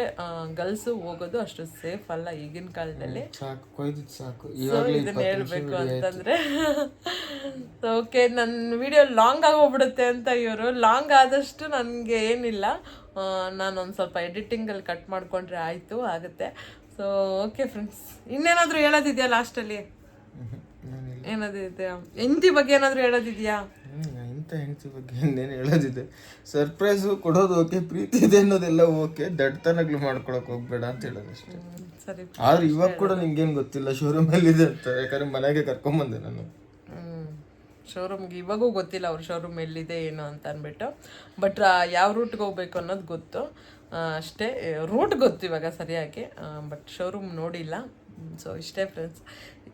ಗರ್ಲ್ಸು ಹೋಗೋದು ಅಷ್ಟು ಸೇಫ್ ಅಲ್ಲ ಈಗಿನ ಕಾಲದಲ್ಲಿ. ಸಾಕು ಇದನ್ನ ಹೇಳ್ಬೇಕು ಅಂತಂದರೆ ಓಕೆ. ನನ್ನ ವಿಡಿಯೋ ಲಾಂಗ್ ಆಗೋಗ್ಬಿಡುತ್ತೆ ಅಂತ ಇವರು. ಲಾಂಗ್ ಆದಷ್ಟು ನನಗೆ ಏನಿಲ್ಲ, ನಾನೊಂದು ಸ್ವಲ್ಪ ಎಡಿಟಿಂಗಲ್ಲಿ ಕಟ್ ಮಾಡಿಕೊಂಡ್ರೆ ಆಯಿತು, ಆಗುತ್ತೆ. ಸೊ ಓಕೆ ಫ್ರೆಂಡ್ಸ್, ಇನ್ನೇನಾದರೂ ಹೇಳೋದಿದೆಯಾ ಲಾಸ್ಟಲ್ಲಿ? ಏನಾದಿದೆಯಾ? ಹೆಂಡತಿ ಬಗ್ಗೆ ಏನಾದರೂ ಹೇಳೋದಿದೆಯಾ? ಇಂಥ ಹೆಂಡತಿ ಬಗ್ಗೆ ಇನ್ನೇನು ಹೇಳೋದಿದೆ. ಸರ್ಪ್ರೈಸು ಕೊಡೋದು ಓಕೆ, ಪ್ರೀತಿ ಇದೆ ಅನ್ನೋದೆಲ್ಲ ಓಕೆ, ದಡ್ತನಗಳು ಮಾಡ್ಕೊಳಕ್ ಹೋಗ್ಬೇಡ ಅಂತ ಹೇಳೋದಷ್ಟೇ. ಸರಿ. ಆದ್ರೆ ಇವಾಗ ಕೂಡ ನಿಂಗೇನು ಗೊತ್ತಿಲ್ಲ ಶೋರೂಮಲ್ಲಿ ಇದೆ ಅಂತ, ಯಾಕಂದ್ರೆ ಮನೆಗೆ ಕರ್ಕೊಂಬಂದೆ ನಾನು. ಶೋರೂಮ್ಗೆ ಇವಾಗೂ ಗೊತ್ತಿಲ್ಲ ಅವ್ರ ಶೋರೂಮ್ ಎಲ್ಲಿದೆ ಏನು ಅಂತ ಅಂದ್ಬಿಟ್ಟು. ಬಟ್ ಯಾವ ರೂಟ್ಗೆ ಹೋಗ್ಬೇಕು ಅನ್ನೋದು ಗೊತ್ತು ಅಷ್ಟೇ. ರೂಟ್ ಗೊತ್ತು ಇವಾಗ ಸರಿಯಾಗಿ, ಬಟ್ ಶೋರೂಮ್ ನೋಡಿಲ್ಲ. ಸೊ ಇಷ್ಟೇ ಫ್ರೆಂಡ್ಸ್,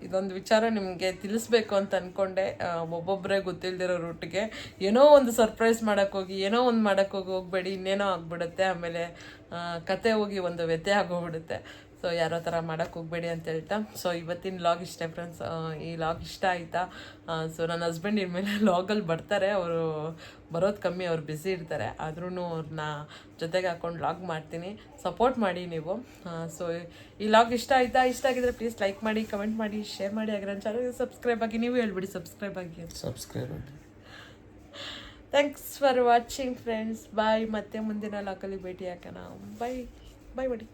ಇದೊಂದು ವಿಚಾರ ನಿಮಗೆ ತಿಳಿಸ್ಬೇಕು ಅಂತ ಅಂದ್ಕೊಂಡೆ. ಒಬ್ಬೊಬ್ಬರೇ ಗೊತ್ತಿಲ್ದಿರೋ ರೂಟ್ಗೆ ಏನೋ ಒಂದು ಸರ್ಪ್ರೈಸ್ ಮಾಡೋಕ್ಕೋಗಿ ಏನೋ ಒಂದು ಮಾಡೋಕ್ಕೋಗಿ ಹೋಗ್ಬೇಡಿ, ಇನ್ನೇನೋ ಆಗ್ಬಿಡುತ್ತೆ. ಆಮೇಲೆ ಕತೆ ಹೋಗಿ ಒಂದು ವ್ಯತ್ಯಯ ಆಗೋಗ್ಬಿಡುತ್ತೆ. ಸೊ ಯಾರೋ ಥರ ಮಾಡೋಕ್ಕೆ ಹೋಗಬೇಡಿ ಅಂತ ಹೇಳ್ತಾ, ಸೊ ಇವತ್ತಿನ ಲಾಗ್ ಇಷ್ಟೇ ಫ್ರೆಂಡ್ಸ್. ಈ ಲಾಗ್ ಇಷ್ಟ ಆಯಿತಾ? ಸೊ ನನ್ನ ಹಸ್ಬೆಂಡ್ ಇನ್ಮೇಲೆ ಲಾಗಲ್ಲಿ ಬರ್ತಾರೆ. ಅವರು ಬರೋದು ಕಮ್ಮಿ, ಅವ್ರು ಬ್ಯುಸಿ ಇರ್ತಾರೆ. ಆದ್ರೂ ಅವ್ರನ್ನ ಜೊತೆಗೆ ಹಾಕೊಂಡು ಲಾಗ್ ಮಾಡ್ತೀನಿ, ಸಪೋರ್ಟ್ ಮಾಡಿ ನೀವು. ಸೊ ಈ ಲಾಗ್ ಇಷ್ಟ ಆಯಿತಾ? ಇಷ್ಟ ಆಗಿದ್ರೆ ಪ್ಲೀಸ್ ಲೈಕ್ ಮಾಡಿ, ಕಮೆಂಟ್ ಮಾಡಿ, ಶೇರ್ ಮಾಡಿ. ಹಾಗೆ ನನ್ನ ಚಾನಲ್ಗೆ ಸಬ್ಸ್ಕ್ರೈಬ್ ಆಗಿ. ನೀವು ಹೇಳ್ಬಿಡಿ ಸಬ್ಸ್ಕ್ರೈಬ್ ಆಗಿ. Thanks for watching friends. Bye. ಮತ್ತೆ ಮುಂದಿನ ಲಾಗಲ್ಲಿ ಭೇಟಿ ಹಾಕೋಣ. ಬಾಯ್ ಬಾಯ್ ಮಾಡಿ.